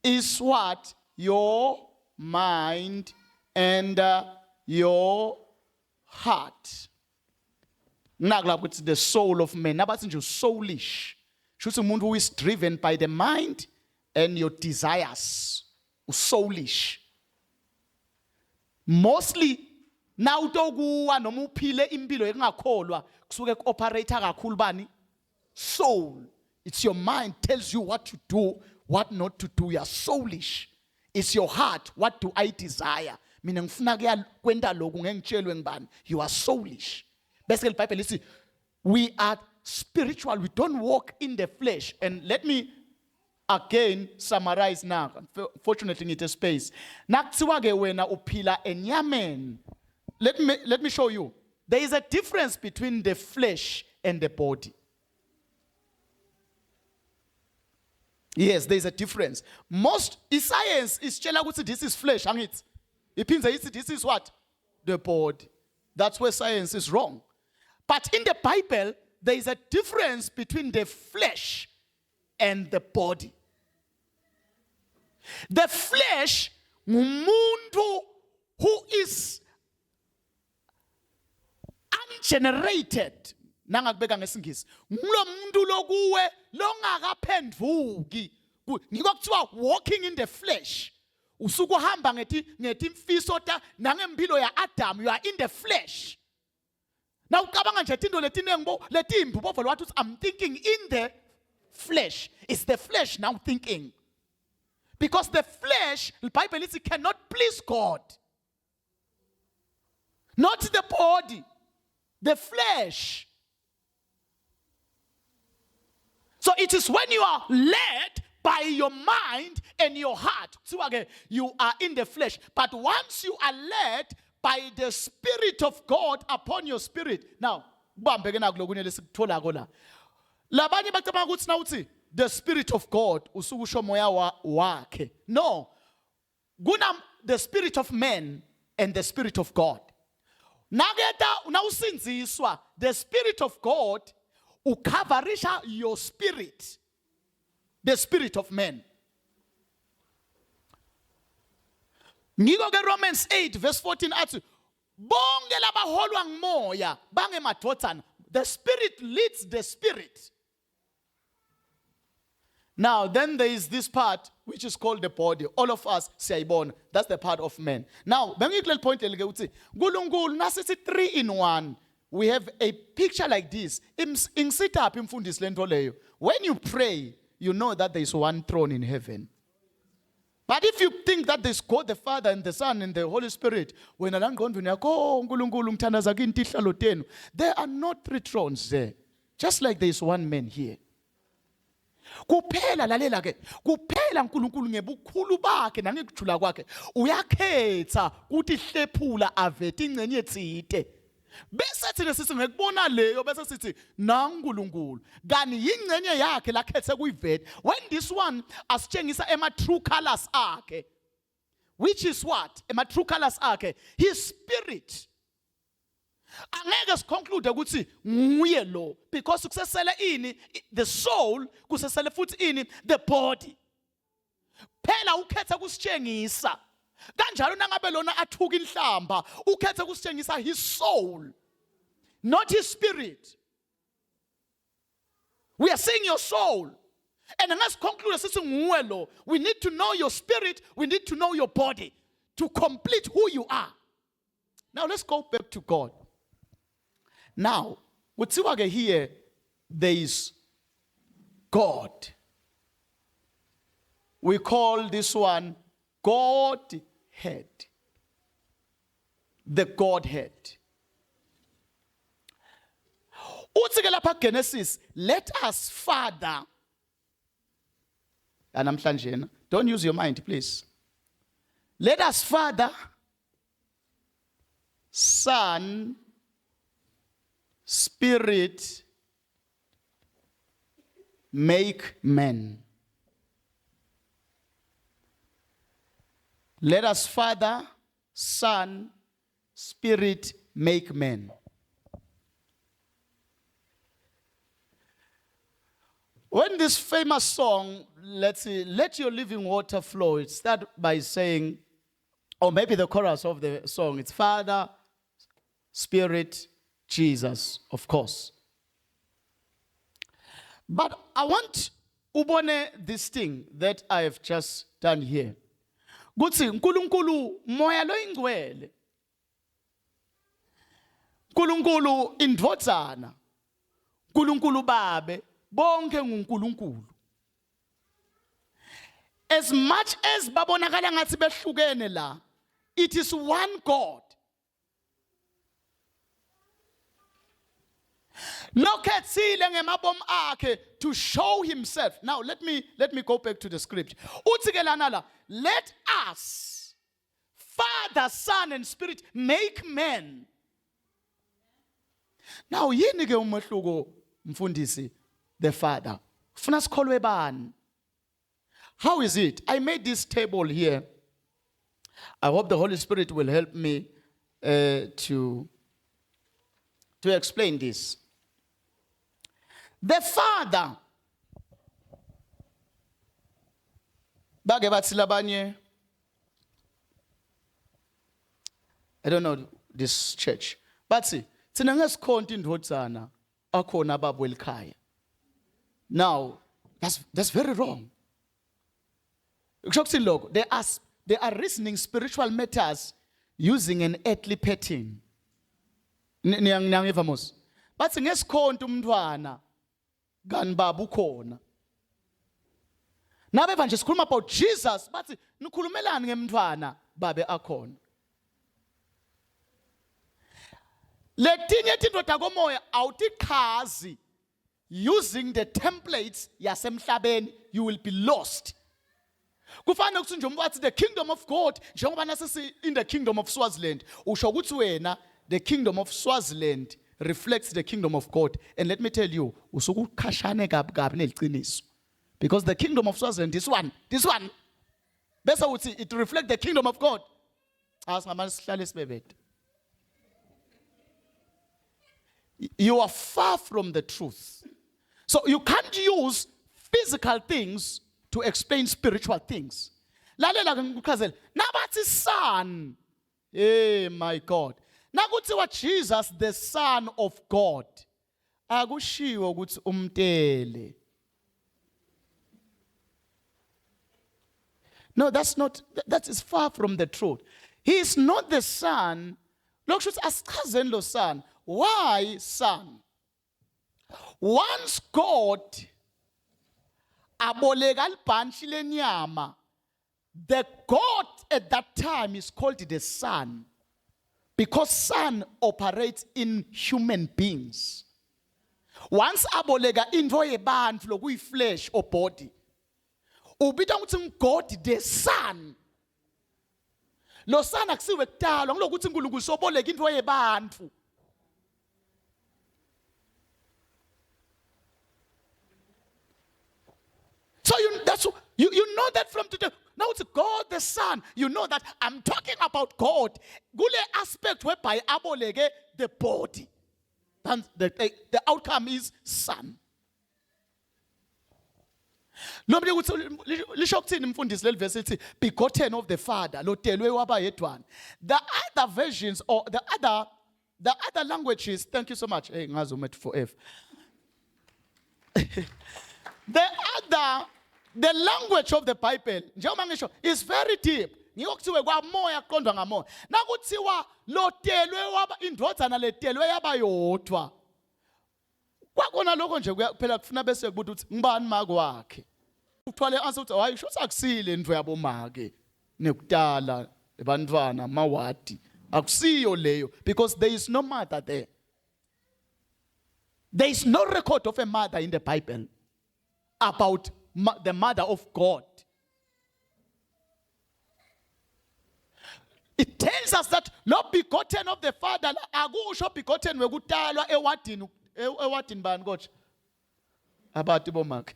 Speaker 1: is what? Your mind and your heart. It's the soul of man. Nabathi nje soulish. Shouthi umuntu who is driven by the mind and your desires. Soulish. Mostly now utokuwa noma uphile impilo engakholwa kusuke ku-operate kakhulu bani? Soul. It's your mind tells you what to do, what not to do. You're soulish. It's your heart. What do I desire? Mina ngifuna kwenda lokhu ngeke ngitshelwe ngibani. You are soulish. Basically, the Bible is we are spiritual. We don't walk in the flesh. And let me again summarize now. Fortunately, in the space. Nakuthiwa ke wena uphila enyameni. Let me show you. There is a difference between the flesh and the body. Yes, there is a difference. Most science is tshela ukuthi this is flesh, angithi? Iphindze ithi this is what? The body. That's where science is wrong. But in the Bible, there is a difference between the flesh and the body. The flesh, ngumuntu who is ungenerated. Nangakubeka ngesingisi. Ngulo muntu lokuwe longakaphendvuki. Ngikho kuthiwa walking in the flesh. Usuku hamba ngetimfiso nangempilo ya Adam, you are in the flesh. Now ucabanga nje into letimbu bovo wathi I'm thinking in the flesh. It's the flesh now thinking. Because the flesh, the Bible says, cannot please God. Not the body. The flesh. So it is when you are led by your mind and your heart. So again, you are in the flesh. But once you are led by the Spirit of God upon your spirit. Now, labanye bacabanga ukuthi nawuthi the Spirit of God usukusho moya wakhe. No. The spirit of man and the Spirit of God. Nawusinziswa, the Spirit of God ucoverisha your spirit. The spirit of man. Ngiko ke Romans 8 verse 14 athi bonke labaholwa ngumoya bangemadodana. The spirit leads the spirit. Now then there is this part which is called the body. All of us siyayibona. That's the part of man. Now bengikuleli point elike uthi uNkulunkulu nasithi 3 in 1. We have a picture like this. Ingisitha aphi imfundisi lento leyo. When you pray, you know that there is one throne in heaven. But if you think that there's God the Father and the Son and the Holy Spirit, when there are not 3 thrones there. Just like there is one man here. Kuphela lalela ke kuphela uNkulunkulu ngebukhulu bakhe nangekujula kwakhe uyakhetha ukuthi hlephula avete ingcenye etsite bese thina sithi ngekubona leyo bese sithi naNkulunkulu kani ingcenye yakhe lakhethe kuyivete when this one asitshengisa ema true colors akhe which is what ema true colors akhe his spirit. Angeke siconclude ukuthi nguye lo because kusesele ini the soul kusesele futhi ini the body. Phela ukhethe kusitshengisa kanjalo nangabe lona athuka inhlamba ukhethe kusitshengisa his soul not his spirit. We are saying your soul. And let's conclude sithi nguwe lo. We need to know your spirit, we need to know your body to complete who you are. Now let's go back to God. Now, here there is God. we call this one Godhead. The Godhead. Uthi ke lapha Genesis, let us father. Anamhlanje, don't use your mind, please. Let us father, Son, Spirit, make man. Let us Father, Son, Spirit, make man. When this famous song, let's see, let your living water flow, it starts by saying, or maybe the chorus of the song, it's Father, Spirit, Jesus, of course. But I want ubone this thing that I have just done here. Kuthi uNkulunkulu moya lo ingcwele. uNkulunkulu indvodzana. uNkulunkulu babe bonke nguNkulunkulu. As much as babonakala ngathi behlukene la, it is one God. Lokhethile ngemabom akhe to show himself. Now let me go back to the script. Uthi ke lana la, let us, Father, Son and Spirit, make man. Now yini ke umehluko mfundisi, the Father? Funa sikholwe bani? How is it? I made this table here. I hope the Holy Spirit will help me to explain this. The Father, bage bathi labanye, I don't know this church, but see, thina ngesikhonto indvodzana akhona babo elikhaya. Now, that's very wrong. They are reasoning spiritual matters using an earthly pattern. Ngiyangiva mos. Bathi ngesikhonto umntwana gani baba ukhona. Nabe manje sikhuluma about Jesus, bathi nikhulumelani ngemntwana babe akhona. Letinye tindoda komoya awutichazi using the templates yasemhlabeni, you will be lost. Kufanele ukuthi nje umbathi the kingdom of God njengoba nasisi in the kingdom of Swaziland usho ukuthi wena the kingdom of Swaziland reflects the kingdom of God, and let me tell you usukukhashane kabi neliqiniso, because the kingdom of Swaziland this one bese uthi it reflects the kingdom of God. Asingamasihlale sibebede. You are far from the truth. So you can't use physical things to explain spiritual things. Lalela ngikuchazela. Nabathi son. Hey my God. Nakuthiwa Jesus the Son of God. Akushiwo ukuthi umtele. No, that is far from the truth. He is not the Son. Look, asichazeni lo Son. Why Son? Once God aboleka libhanshi lenyama, the God at that time is called the Son, because Son operates in human beings. Once aboleka into yebantfu lokuyi flesh or body, ubita ukuthi God the Son. Lo Son akusiwe kudalwa ngilokuthi uNkulunkulu soboleka into yebantfu. So you know that from today. Now it's God the Son. You know that I'm talking about God. Gule aspect whereby abolege the body. And the outcome is Son. Nobody would say, Lishokuthini mfundisi leli verse lithi begotten of the Father, lotelwe waba yedwana. The other versions or the other languages, thank you so much. Hey, ngazumet for F. The language of the Bible, njengoba ngisho, is very deep. Ngiyokuthiwe kwamoya kuqondwa ngamoya. Nakuthiwa lotelwe waba indvodzana letelwe yaba yodwa. Kwakona lokho nje kuphela kufuna bese kubuthi ngibani makwakhe. uthwale answer uthi hayi shothi akusile into yaboma ke nekudala ebantwana mawadi akusiyo leyo because there is no mother there. There is no record of a mother in the Bible about the mother of God. It tells us that no begotten of the Father, akusho begotten wekutalwa ewadini bani coach abathi bomakhe.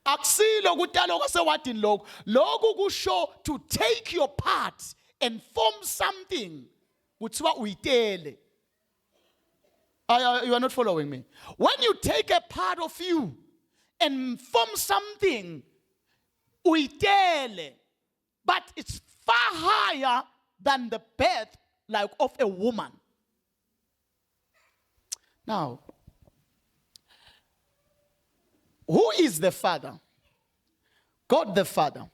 Speaker 1: Akusilo kutalwa kwasewadini lokhu kusho to take your part and form something kuthiwa uyitele. You are not following me. When you take a part of you and form something uitele, but it's far higher than the birth like of a woman. Now, who is the Father? God the Father.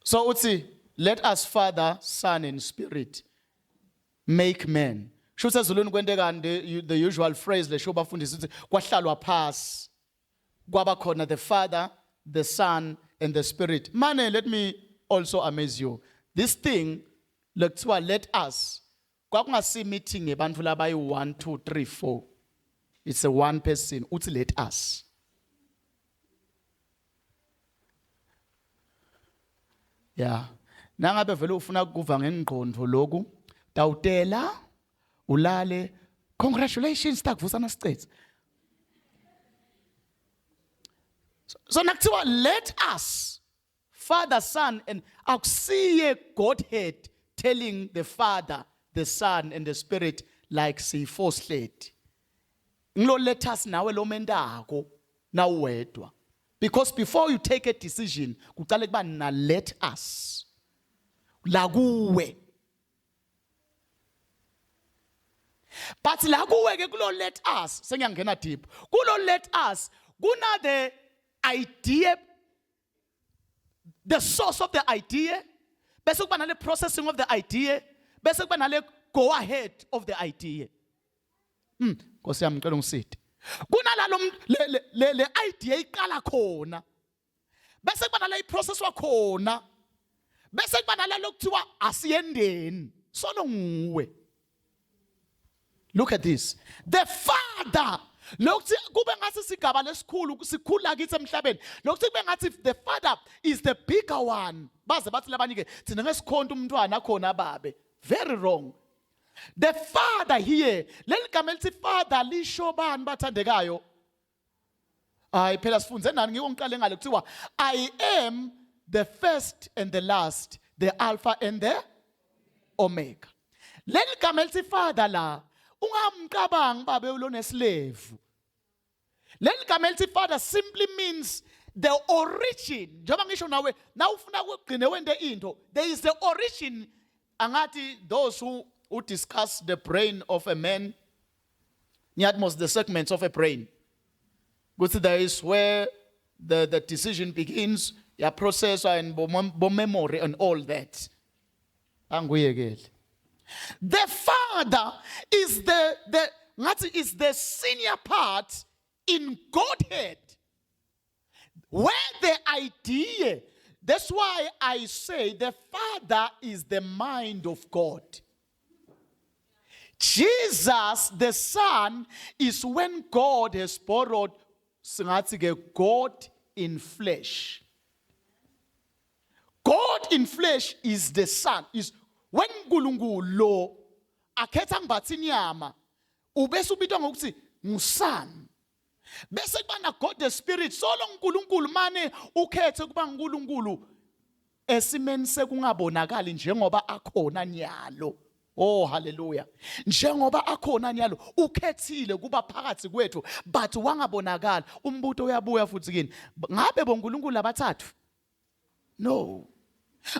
Speaker 1: So utsi, let us Father, Son, and Spirit make man. Shutha Zuluni kwendekani the usual phrase le shoba fundisa uthi kwahlalwa phasi kwaba khona the Father, the Son, and the Spirit. Mane, let me also amaze you. This thing lekuthiwa let us kwakungasi meeting ebantfu labayi 1 2 3 4. It's a one person uthi let us. Yeah. Nangabe vele ufuna kuva ngengqondo lokhu tawutela ulale congratulations takuvusana sicethe. So nakuthiwa let us Father, Son, and akusiye Godhead telling the Father, the Son, and the Spirit like sifosled. Ngilo let us nawe lo mendako nawedwa. Because before you take a decision, kuqale kuba na let us. La kuwe. But la kuwe ke kulo let us, sengiyangena deep. Kulo let us, kuna the idea, the source of the idea, bese kuba nale processing of the idea, bese kuba nale go ahead of the idea. Nkosi yami ngicela ungisithe. Kunalalo le idea iqala khona. Bese kuba nale process wakhona. Bese kuba nalalo kuthiwa asiyendeni. Solo nguwe. Look at this. The Father. Lokuthi kube ngathi sigaba lesikhulu sikhula kithi emhlabeni. Lokuthi kube ngathi the Father is the bigger one. Baze bathi labanye ke thina ngesikhonto umntwana khona babe. Very wrong. The Father here, leli gama elithi Father lisho bani bathandekayo? Hayi phela sifunze nani ngiko ngiqale ngale kuthiwa I am the first and the last, the Alpha and the Omega. Leli gama elithi Father la ungamqabangi babe ulonesilevu. Leli gama elithi Father simply means the origin. Njengoba ngisho nawe ufuna ukugcine wende into, there is the origin. Angati those who discuss the brain of a man, most the segments of a brain. Because there is where the decision begins, your processor and memory and all that. The Father is the senior part in Godhead. Where the idea, that's why I say the Father is the mind of God. Jesus, the Son, is when God has borrowed God in flesh. God in flesh is the Son. Is when Ngulungulo akhetha ngibathi inyama ubese ubitwa ngokuthi nguSon. Bese kuba God the Spirit solo uNkulunkulu mane ukhethe kuba uNkulunkulu esimeni sekungabonakali njengoba akhona nyalo. Oh hallelujah. Njengoba akhona nyalo ukhethile kuba phakathi kwethu but wangabonakala. Umbuto uyabuya futhi kini. Ngabe boNkulunkulu abathathu? No.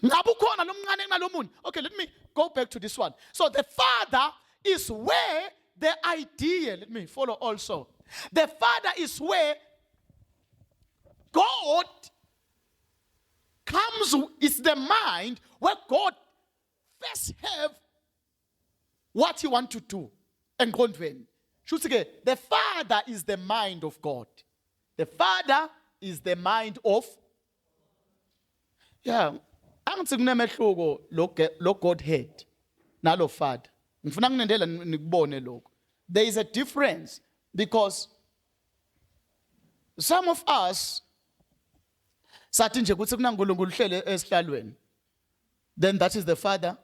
Speaker 1: Ngabe ukhona lomncane kunalomunye? Okay, let me go back to this one. So the Father is where the idea, let me follow also. The Father is where God comes, is the mind where God first have what you want to do. And Shuthi ke the Father is the mind of God. The Father is the mind of. Yeah, angithi kunemehluko lo Godhead nalo Father. Ngifuna kunendela nikubone lokho. There is a difference because some of us sathi nje ukuthi kunaNkulunkulu hlele esihlalweni. Then that is the Father.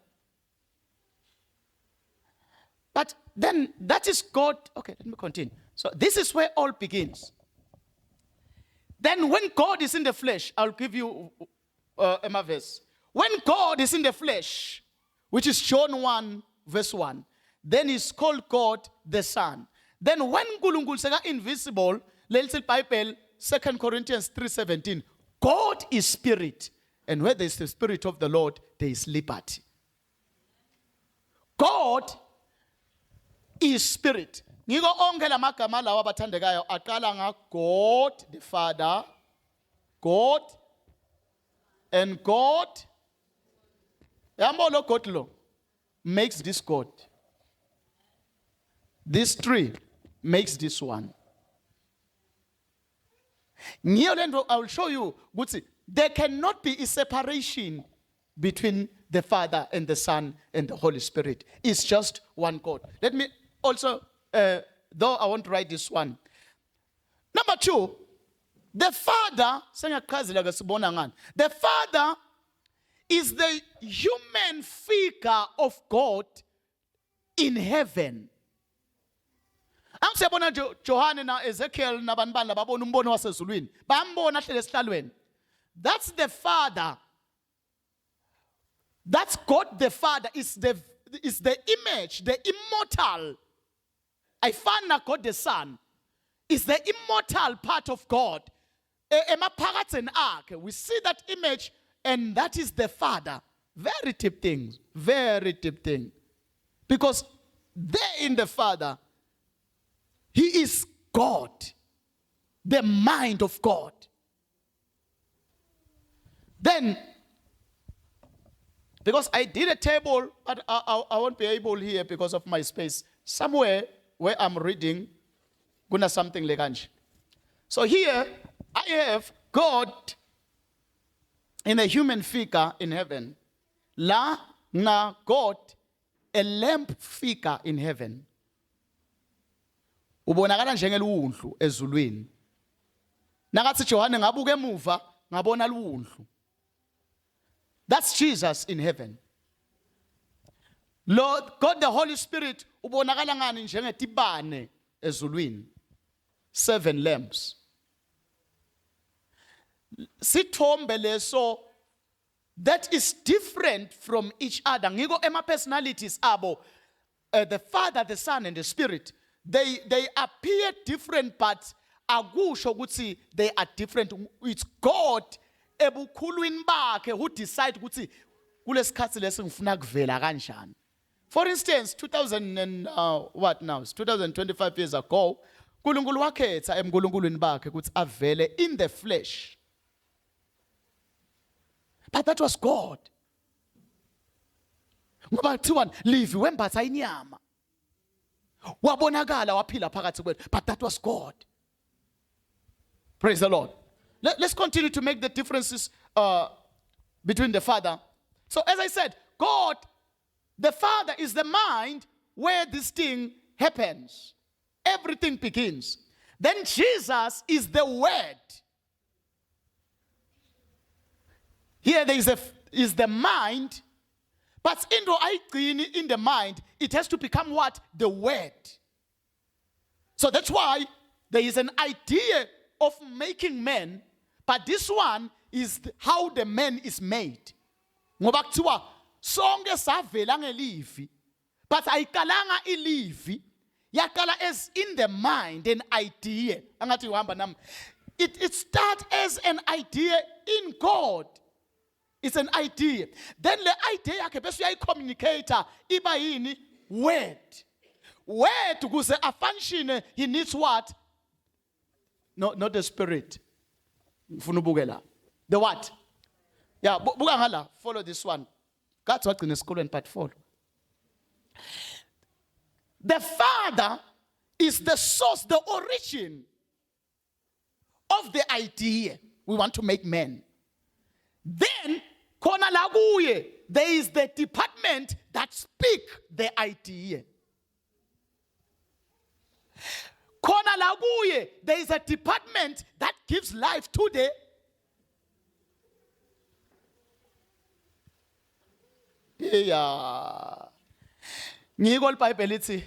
Speaker 1: But then that is God. Okay, let me continue. So this is where all begins. Then when God is in the flesh, I'll give you a verse. When God is in the flesh, which is John 1 verse 1, then he's called God the Son. Then when Nkulunkulu seka invisible, little Bible 2 Corinthians 3:17, God is spirit, and where there is the spirit of the Lord, there is liberty. God is spirit. Ngiko onke lamagama lawa abathandekayo aqala nga God the Father, God and God. Yambo lo God lo makes this God. This three makes this one. I will show you. There cannot be a separation between the Father and the Son and the Holy Spirit. It's just one God. Let me also, though I want to write this one. Number two, the Father, the Father is the human figure of God in heaven. Angisebona Johane na Ezekiel nabanibani lababona umbono wasezulwini bambona hlele esihlalweni. That's the Father. That's God the Father is the image, the immortal. Ayifana God the Son is the immortal part of God. Emaphakathini akhe, we see that image, and that is the Father. Very deep thing, very deep thing. Because there in the Father, He is God, the mind of God. Then, because I did a table, but I won't be able here because of my space. Somewhere where I'm reading, guna something like that. So here, I have God in a human figure in heaven. La na God, a lamp figure in heaven. Ubonakala njengeluwundlu ezulwini. Nakathi Johane ngabuka emuva ngabona luwundlu. That's Jesus in heaven. Lord God the Holy Spirit ubonakala ngani njengetibane ezulwini. 7 lamps. Sithombe leso that is different from each other. Ngiko ema personalities abo, the Father, the Son and the Spirit. They appear different, but akusho ukuthi they are different. It's God ebukhulwini bakhe who decide ukuthi kulesikhathi lesi ngifuna kuvela kanjani. For instance, 2025 years ago, uNkulunkulu wakhetha emkhulunkulwini bakhe ukuthi avele in the flesh. But that was God. Ngoba kuthiwa live wembatha inyama. Wabonakala waphila phakathi kwethu, but that was God. Praise the Lord. Let's continue to make the differences between the Father. So as I said, God, the Father is the mind where this thing happens. Everything begins. Then Jesus is the Word. Here there is the mind, but in the mind, it has to become what? The Word. So that's why there is an idea of making man, but this one is how the man is made. Ngoba kuthiwa sonke savela ngelivi, but ayikalanga ilivi, yakala as in the mind, an idea. Angathi uhamba nami. It starts as an idea in God. It's an idea. Then the idea yakhe bese uyayicommunicator iba yini? Word. Word ukuze a function, he needs what? No, not the spirit. Ngifuna ubuke la. The what? Yeah, buka ngala. Follow this one. God's working in school and part follow. The Father is the source, the origin of the idea we want to make man. Then, khona la kuye, there is the department that speak the idea. Khona la kuye, there is a department that gives life to the Ngiko iBhayibheli lithi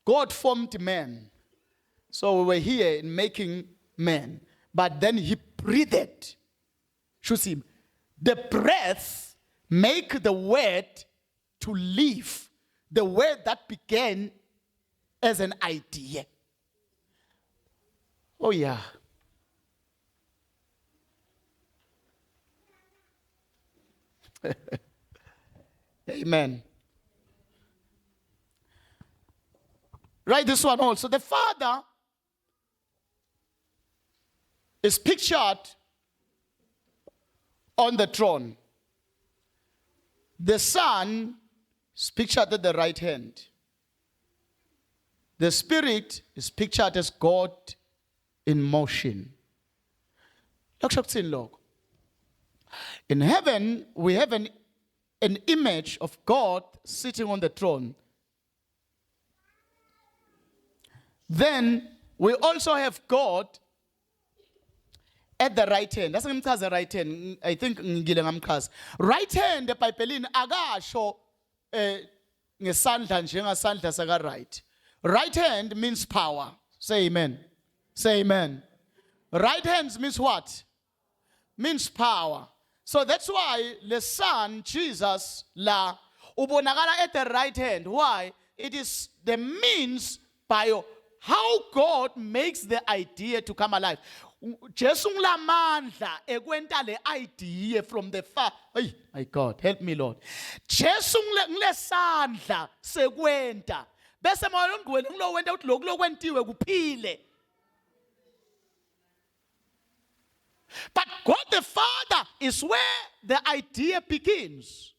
Speaker 1: God formed man. So we were here in making man. But then he breathed. Shusim, the breath make the word to live. The word that began as an idea. Oh yeah. Amen. Write this one also. The Father is pictured on the throne. The Son is pictured at the right hand. The Spirit is pictured as God in motion. In heaven, we have an image of God sitting on the throne. Then we also have God at the right hand. That's the right hand. I think right hand eBhayibhelini akasho ngesandla njengasandla saka right. Right hand means power. Say amen. Say amen. Right hands means what? Means power. So that's why the Son, Jesus, la ubonakala at the right hand. Why? It is the means by how God makes the idea to come alive. Jesu nglamandla ekwenta le idea from the far. Hey, my God, help me Lord. Jesu ngilesandla sekwenta. Bese moya ongcwele ngilo wenta ukuthi lokho lokwentiwe kuphile. But God the Father is where the idea begins.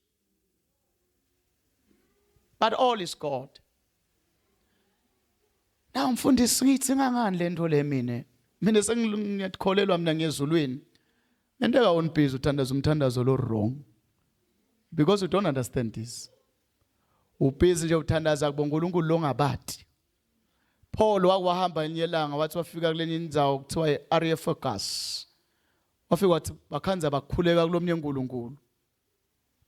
Speaker 1: But all is God. Now mfundisi ngithi ngangani lento le mina. Mina sengiyakholelwa mina ngezulwini. Into awunibhizi uthandaza umthandazo lo wrong. Because you don't understand this. Ubhizi nje uthandaza kubonga uNkulunkulu lo ngabathi. Paul wakwahamba enyelanga wathi wafika kuleni indzawo kuthiwa iAreopagus. Wafika wathi bakhanza bakhuleka kulomnye uNkulunkulu.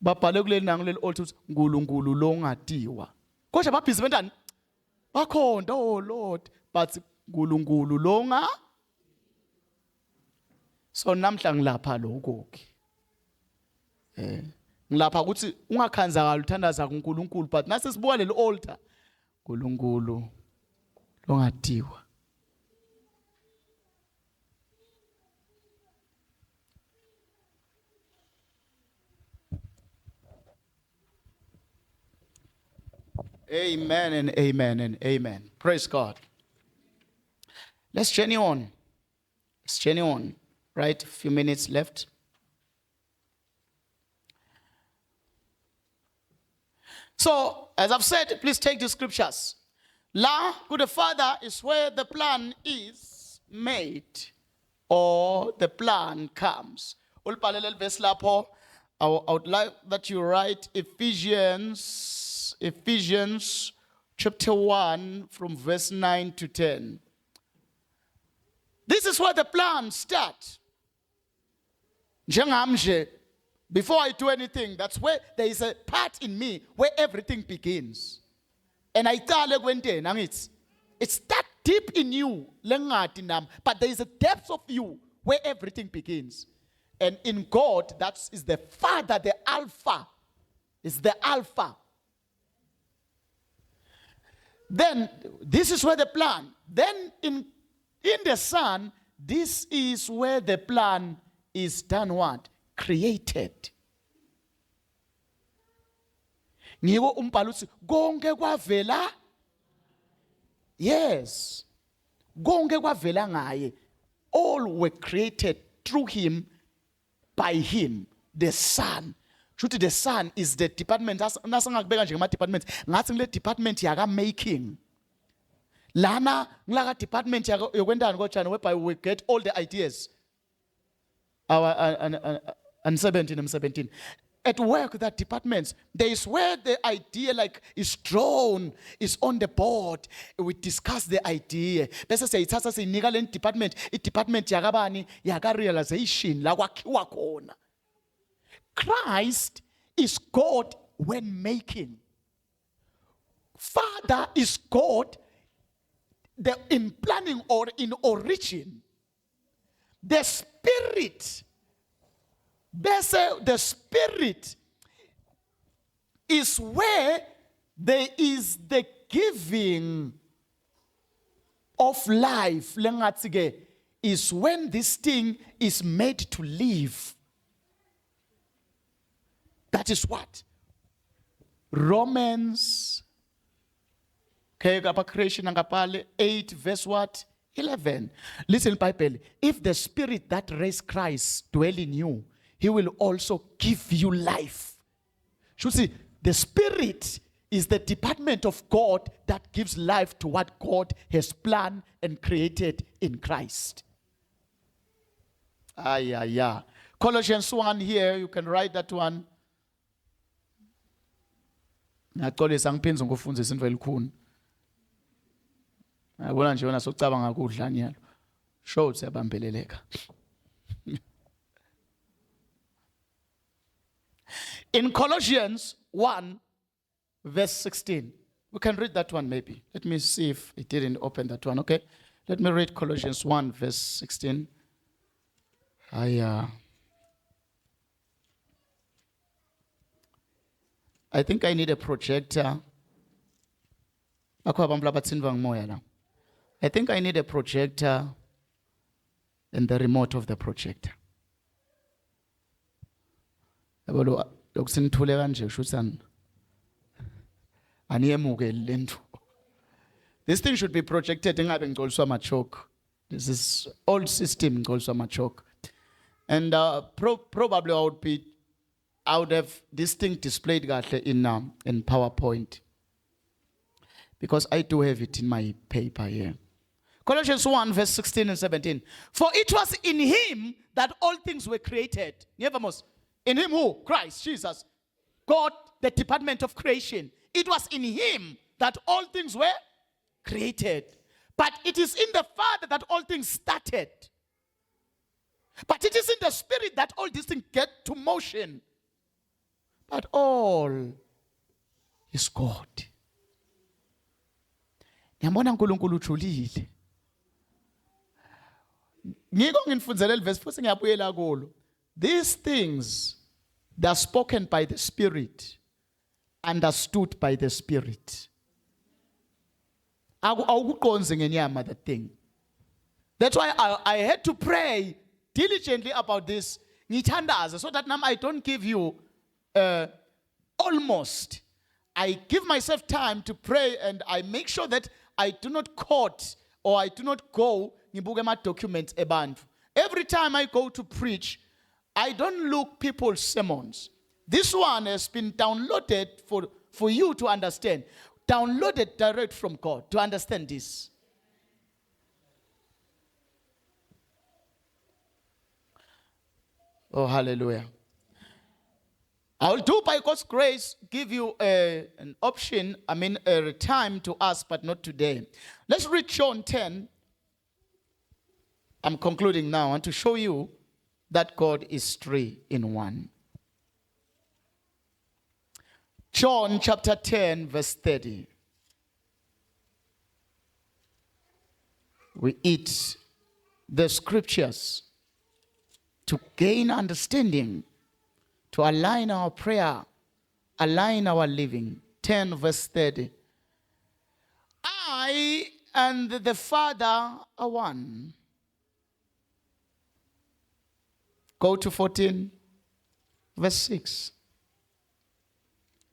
Speaker 1: Babhale kuleli nangu leli old ukuthi uNkulunkulu lo ngatiwa. Kodwa babhizi bentani? Bakhonda oh Lord, but uNkulunkulu lo nga. So namhla ngilapha lokho ke. Ngilapha ukuthi ungakhanzakala uthandaza kuNkulunkulu but nase sibuka leli altar uNkulunkulu lo ngatiwa. Amen and amen and amen. Praise God. Let's journey on. Let's journey on. Right? A few minutes left. So, as I've said, please take the scriptures. La, good the Father, is where the plan is made or the plan comes. Ulpalelel verse lapho. I would like that you write Ephesians chapter 1 from verse 9 to 10. This is where the plan starts. Before I do anything, that's where there is a part in me where everything begins. And I tell you, it's that deep in you, but there is a depth of you where everything begins. And in God, that is the Father, the Alpha. It's the Alpha. Then, this is where the plan. Then, in the Son, this is where the plan is done what? Created. Ngiko umbhalo uthi konke kwavela. Yes. Konke kwavela ngaye. All were created through him, by him, the Son. Shuthi the Son is the department. Nasangakubeka nje ngama department. Ngathi ngile department yaka making. Lana ngilaka department yokwendana koJani whereby we get all the ideas. Our and 17 and 17. At work, that departments, there is where the idea like is drawn, is on the board. We discuss the idea. Bese siyayithatha siyinika le department, department yakabani yaka realization la kwakhiwa khona. Christ is God when making. Father is God in planning or in origin. The Spirit, the Spirit is where there is the giving of life. Is when this thing is made to live. That is what? Romans, creation 8 verse what? 11. Listen, Bible. If the Spirit that raised Christ dwell in you, He will also give you life. You see, the Spirit is the department of God that gives life to what God has planned and created in Christ. Colossians 1 here, you can write that one. Ngaxolisa ngiphinza ngokufundzisa into elikhuni. Ngabona nje wena sokucabanga kudla nyalo. Show siyabambeleleka. In Colossians 1 verse 16. We can read that one maybe. Let me see if it didn't open that one, okay? Let me read Colossians 1 verse 16. I think I need a projector. I think I need a projector and the remote of the projector. This thing should be projected in also my choke. This is old system also my choke. And probably I would have this thing displayed in PowerPoint. Because I do have it in my paper here. Colossians 1 verse 16 and 17. For it was in Him that all things were created. In Him who? Christ, Jesus. God, the department of creation. It was in Him that all things were created. But it is in the Father that all things started. But it is in the Spirit that all these things get to motion. But all is God. Ngiyambona uNkulunkulu ujulile. Ngiko nginfundzele leverse futhi ngiyabuyela kulo. These things that are spoken by the Spirit, understood by the Spirit. Awukuqonzi ngenyama that thing. That's why I had to pray diligently about this. Ngithandaze so that now I don't give you almost. I give myself time to pray and I make sure that I do not quote or I do not go ngibuke ama documents ebantu. Every time I go to preach, I don't look people's sermons. This one has been downloaded for you to understand. Downloaded direct from God to understand this. Oh, hallelujah. I will do by God's grace give you an option, a time to ask, but not today. Let's read John 10. I'm concluding now. I want to show you that God is 3 in 1. John chapter 10 verse 30. We eat the scriptures to gain understanding, to align our prayer, align our living. 10 verse 30. I and the Father are one. Go to 14 verse 6.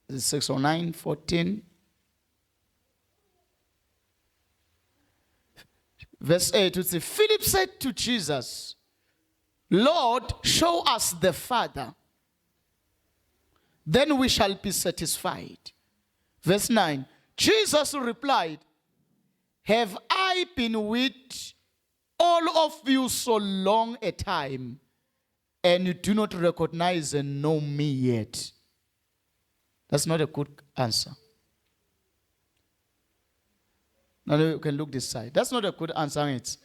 Speaker 1: Is it 6 or 9? 14. Verse 8. Philip said to Jesus, Lord, show us the Father. Then we shall be satisfied. Verse 9. Jesus replied, have I been with all of you so long a time, and you do not recognize and know me yet? That's not a good answer. Now you can look this side. That's not a good answer. It's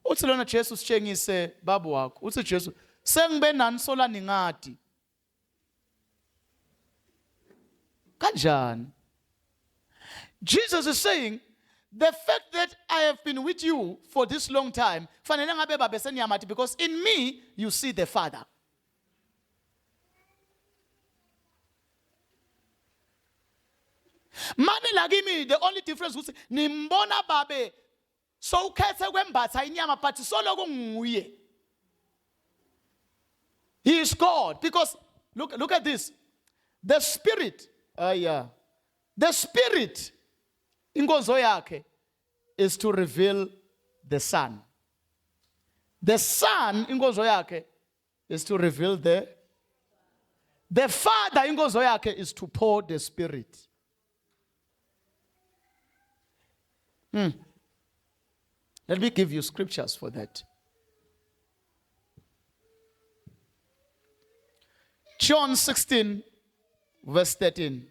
Speaker 1: uthi lona Jesu sitshengise babu wakho. Uthi Jesu sengibe nani sola ningadi. Kanjani? Jesus is saying, the fact that I have been with you for this long time, fanele ngabe babe senyamati, because in me you see the Father. Mane lagimi, the only difference is nimbona babe so ukhethe kwembatha inyama but soloko nguye. He is God, because look at this. The Spirit, the Spirit inkonzo yakhe is to reveal the Son. The Son inkonzo yakhe is to reveal the Father inkonzo yakhe is to pour the Spirit. Let me give you scriptures for that. John 16, verse 13.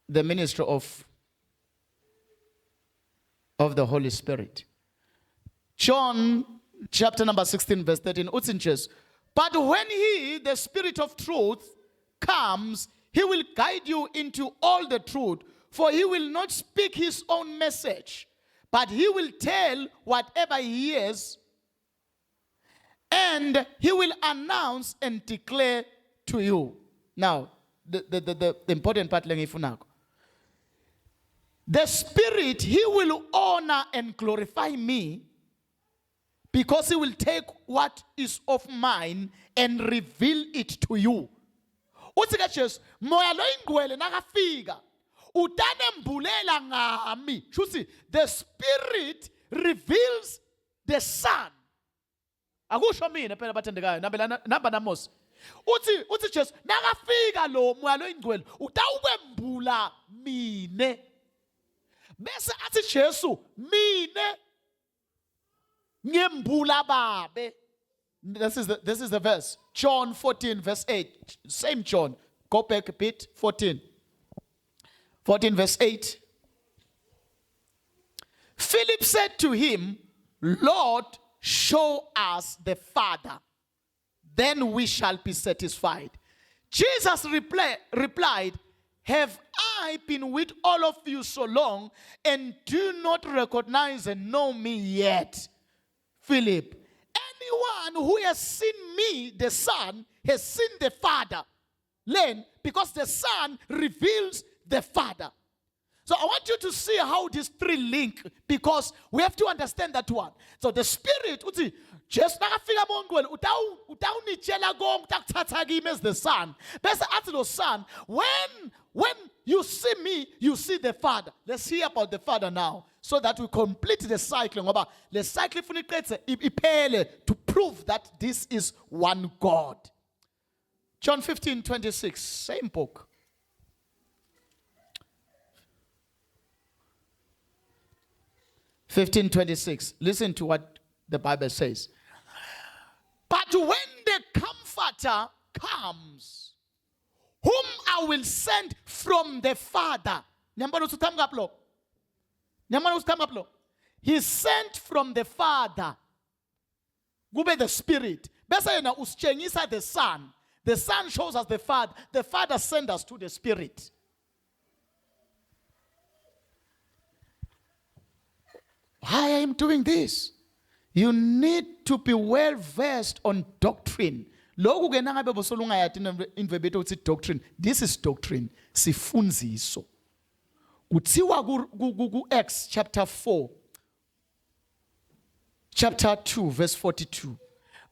Speaker 1: The ministry of the Holy Spirit. John chapter number 16, verse 13. But when he, the Spirit of truth, comes, he will guide you into all the truth, for he will not speak his own message, but he will tell whatever he hears, and he will announce and declare to you. Now, the important part lengifunako. The Spirit, he will honor and glorify me, because he will take what is of mine and reveal it to you. Uthi ke Jesu, moya lo ingcwele nakafika utanembulela ngami. Shuthi the Spirit reveals the Son. Akusho mina phela bathandekayo namba namosi. Uthi Jesu nakafika lo moya lo ingcwele utawukwembula mine. Bese athi Jesu mine ngembula babe. This is the verse. John 14, verse 8. Same John. Go back a bit. 14. 14, verse 8. Philip said to him, Lord, show us the Father, then we shall be satisfied. Jesus replied, have I been with all of you so long, and do not recognize and know me yet? Philip, anyone who has seen me, the Son, has seen the Father. Learn, because the Son reveals the Father. So I want you to see how these three link, because we have to understand that one. So the Spirit, just nakafika mongwele utawunitshela konke utakuthatha kimi as the Son. Bese athi lo Son, when you see me, you see the Father. Let's hear about the Father now, so that we complete the cycle. Ngoba le cycle ifuna iphele to prove that this is one God. John 15:26, same book. Listen to what the Bible says. But when the Comforter comes, whom I will send from the Father. He sent from the Father. Kube the Spirit. Bese yena usitshengisa the Son. The Son shows us the Father. The Father sends us to the Spirit. Why am I doing this? You need to be well versed on doctrine. Lokhu ke nangabe bosolunga yathi imvebetho uthi doctrine. This is doctrine. Sifunziso. Kuthiwa ku Acts chapter 4. Chapter 2 verse 42.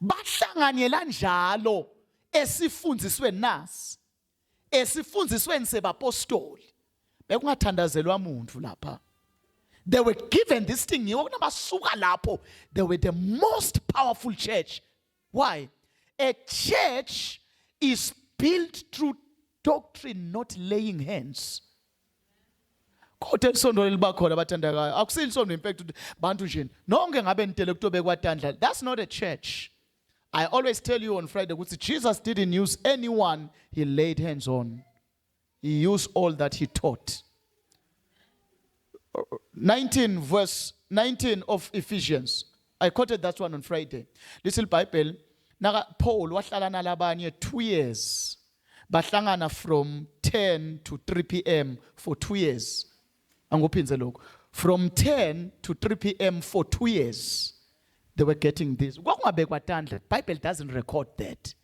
Speaker 1: Bahlanganyela njalo esifundiswe nasi. Esifundisweni sebapostoli. Bekungathandazelwa umuntu lapha. They were given this thing. They were the most powerful church. Why? A church is built through doctrine, not laying hands. kodwa isondo liba khona abathandekayo akusile isondo impact ukuthi bantu nje nonke ngabe nitele kutobe kwatandla. That's not a church. I always tell you on Friday ukuthi Jesus didn't use anyone he laid hands on. He used all that he taught. 19 verse 19 of Ephesians. I quoted that one on Friday. Little Bible, naga Paul wahlala nalabanye 2 years. Bahlangana from 10 to 3 p.m. for 2 years. Angophinze lokho. From 10 to 3 p.m. for 2 years. They were getting this. The Bible doesn't record that.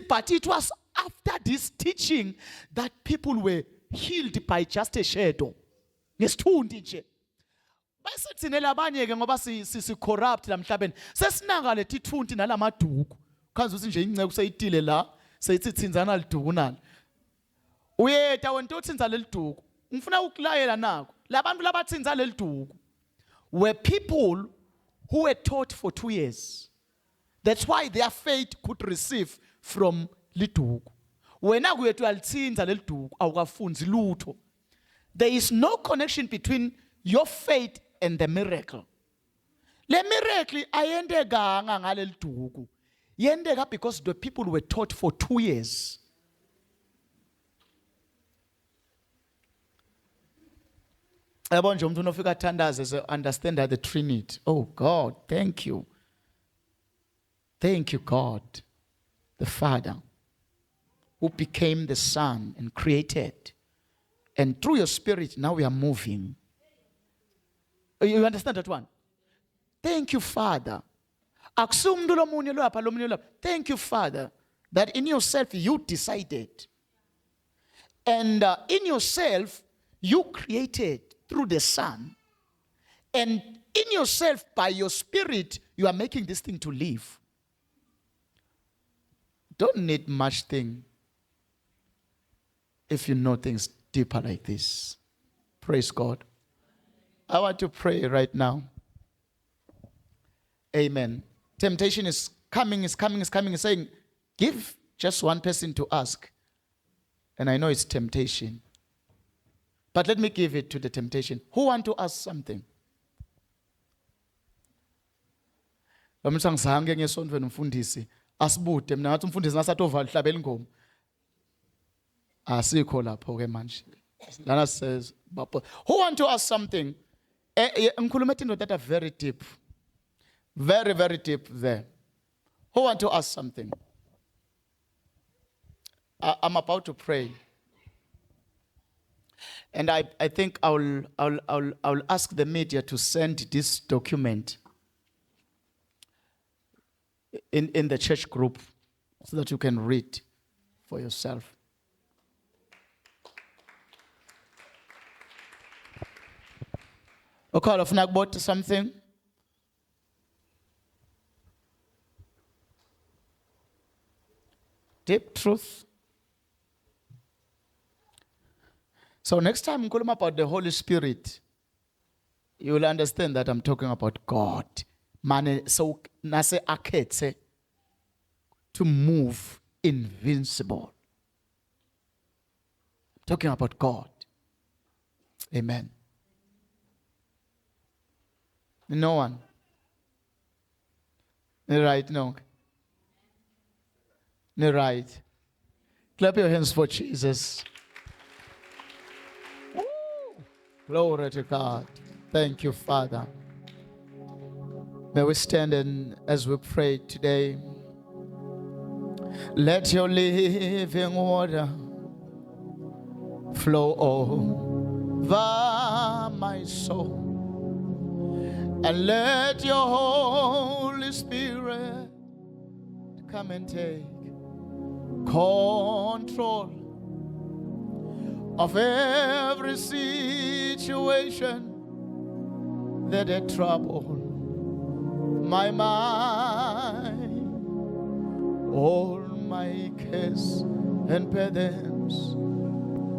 Speaker 1: But it was after this teaching that people were healed by just a shadow. Ngesithundi nje. Basithinela abanye ke ngoba si corrupt la mhlabeni. Sesinanga lethi thundi nalamaduku. Khanze uthi nje inceke useyitile la, seyithi thinzana liduku nalo. Uyeta wena uthinza leliduku. Ngifuna ukulayela nako. Labantu labathinza leliduku were people who were taught for 2 years. That's why their faith could receive from liduku. Wena kuyethu alithinza leliduku awukafunzi lutho. There is no connection between your faith and the miracle. Le miracle ayendeka ngaleli duku. Yendeka because the people were taught for 2 years. Yabona nje umuntu unofika athandaze understand that the Trinity. Oh God, thank you. Thank you God, the Father who became the Son and created. And through your Spirit, now we are moving. You understand that one? Thank you, Father. Thank you, Father, that in yourself you decided. And in yourself, you created through the Son. And in yourself, by your Spirit, you are making this thing to live. Don't need much thing if you know things deeper like this. Praise God. I want to pray right now. Amen. Temptation is coming. It's saying, give just one person to ask. And I know it's temptation. But let me give it to the temptation. Who want to ask something? Asibude mina ngathi umfundisi ngasatova lihlabela ingoma asikho lapho ke manje lana says who want to ask something ngikhuluma into that are very deep, very deep there. Who want to ask something? I'm about to pray, and I think I'll ask the media to send this document in the church group so that you can read for yourself. Okay, of about something. Deep truth. So next time I'm calling about the Holy Spirit, you will understand that I'm talking about God. Mane so nase akhethe to move invincible. I'm talking about God. Amen. No one. Right? No. Right. Clap your hands for Jesus. Woo. Glory to God. Thank you, Father. May we stand and as we pray today, let your living water flow over my soul, and let your Holy Spirit come and take control of every situation that had troubled my mind. All my cares and burdens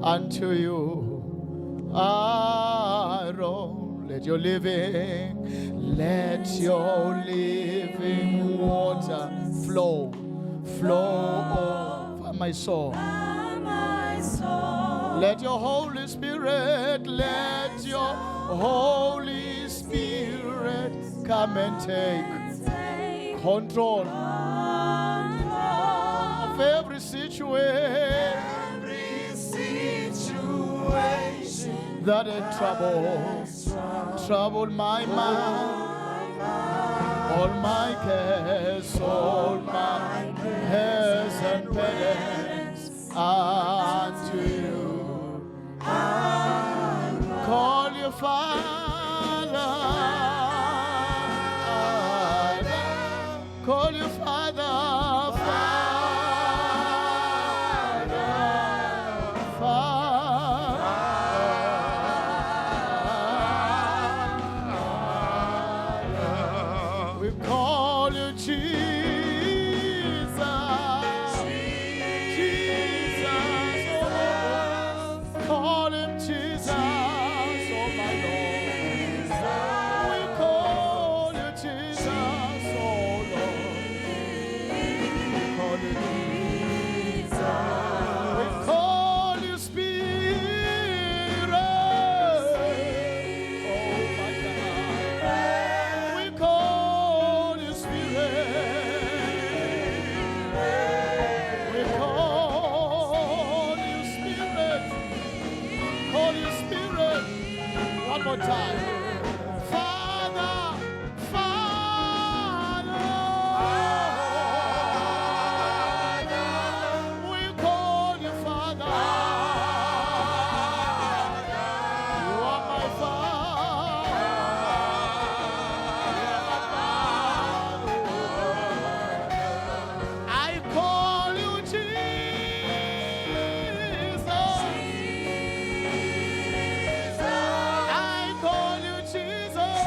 Speaker 1: unto you I roll. Let your living water flow over my soul. Let your Holy Spirit, let your Holy Spirit come and take control of every situation that it troubled my mind, all my cares, all my cares and burdens unto you. Call your Father, call your Father, we call you Jesus, Jesus, oh, call him Jesus, oh my Lord. We call you Jesus, oh Lord. We call you Jesus. We call you Spirit, oh my God. We call you Spirit. We call you Spirit. Call you Spirit. One more time. Father, Father. We call you Father. You are my Father. I call you Jesus. I call you Jesus.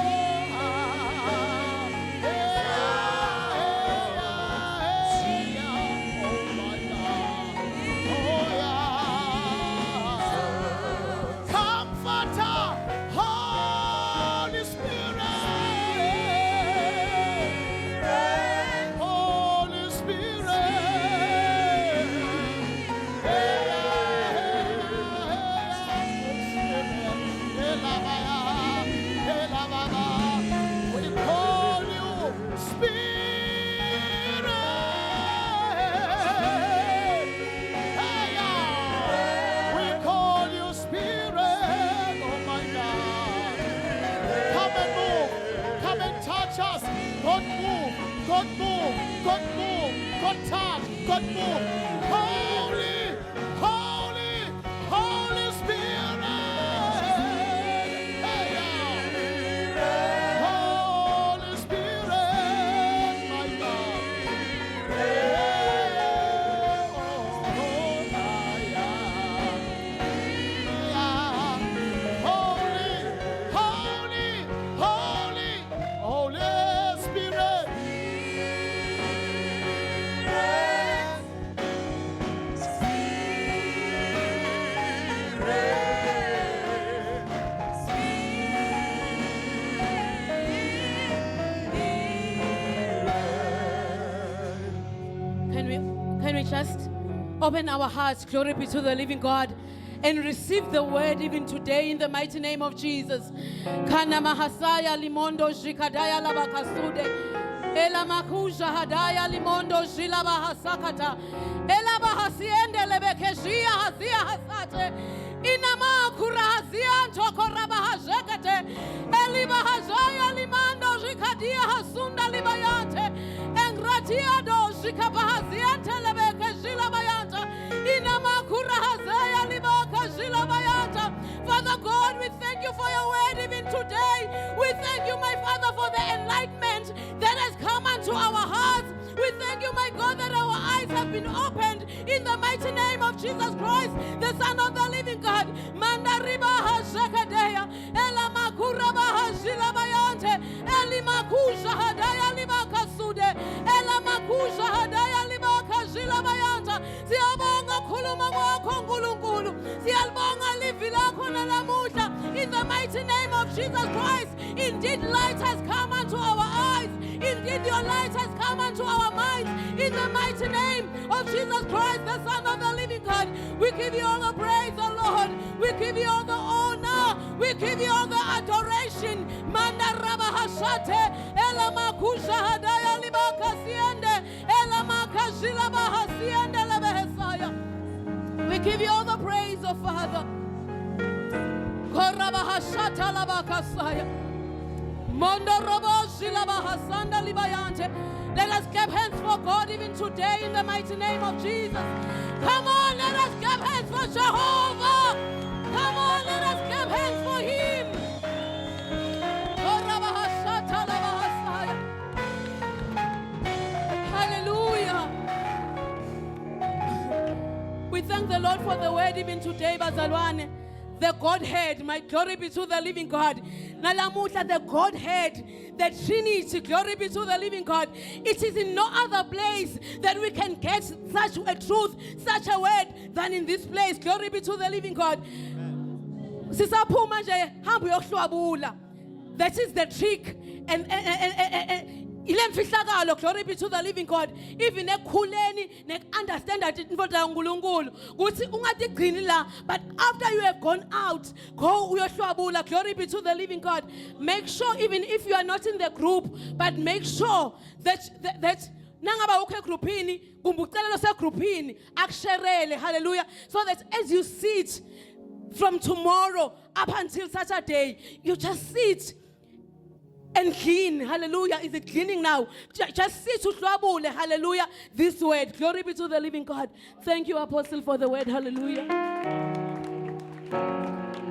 Speaker 1: Oh my God. Oh yeah. Comforter, Holy Spirit. Holy Spirit. We call you Spirit. We call you Spirit. Oh my God. Come and move. Come and touch us. God move. God move. God move. God touch. God move. Holy, Holy, Holy Spirit. Holy Spirit, my God. Holy, Holy, Holy, Holy Spirit.
Speaker 3: Can we just open our hearts, glory be to the living God, and receive the word even today in the mighty name of Jesus. Kana mahasaya limondo jikadaya labakasude. Ela makuja hadaya limondo jila bahasakata. Ela bahasiende lebekeshia hazia hasate. Inama kurahazia ntoko rabahajekate. Eli bahajaya limando jikadia hasunda libayante. Engratia do jikabahaziante lebekeshila bayanta. Inama kurahazaya libakashila bayanta. Father God, we thank you for your word even today. We thank you, my Father, for the enlightenment that has come unto our hearts. We thank you, my God, that our eyes have been opened in the mighty name of Jesus Christ, the Son of the living God. Manda riba hashakadeya, ela makura bahashila bayante, eli makusha hadaya liba kasude, ela makusha hadaya liba kashila bayanta. Siyabonga khuluma kwakho nkulunkulu, siyalibonga livi lakho nalamuhla. In the mighty name of Jesus Christ, indeed light has come unto our eyes. Indeed indeed your light has come unto our minds in the mighty name of Jesus Christ, the Son of the living God. We give you all the praise, O Lord. We give you all the honor. We give you all the adoration. Manda rabahashate, elamakusha hadaya libakasiende, elamakashila bahasiende lebehesaya. We give you all the praise, O Father. Korabahashata labakasaya. Mondo roboshi labahasanda libayante. Let us give hands for God even today in the mighty name of Jesus. Come on, let us give hands for Jehovah. Come on, let us give hands for Him. Korabahashata labahasaya. Hallelujah. We thank the Lord for the word even today, Bazalwane. The Godhead, my glory be to the living God. Nalamuhla, the Godhead, the Trinity, glory be to the living God. It is in no other place that we can get such a truth, such a word, than in this place. Glory be to the living God. Sisaphuma nje hambo yokuhlwabula. That is the trick. And ilemfihlakalo, glory be to the living God. Even ekhuleni understand that indoda kaNkulunkulu kuthi ungatigcini la, but after you have gone out, go uyohlwabula, glory be to the living God. Make sure, even if you are not in the group, but make sure that nangaba ukho egroupini kumbe ucela segroupini akusherele, hallelujah, so that as you sit from tomorrow up until Saturday, you just sit and clean, hallelujah. Is it cleaning now? Just sit to hlwabule, hallelujah. This word, glory be to the living God. Thank you, Apostle, for the word, hallelujah.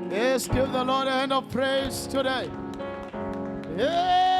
Speaker 1: Yes, give the Lord a hand of praise today. Yeah.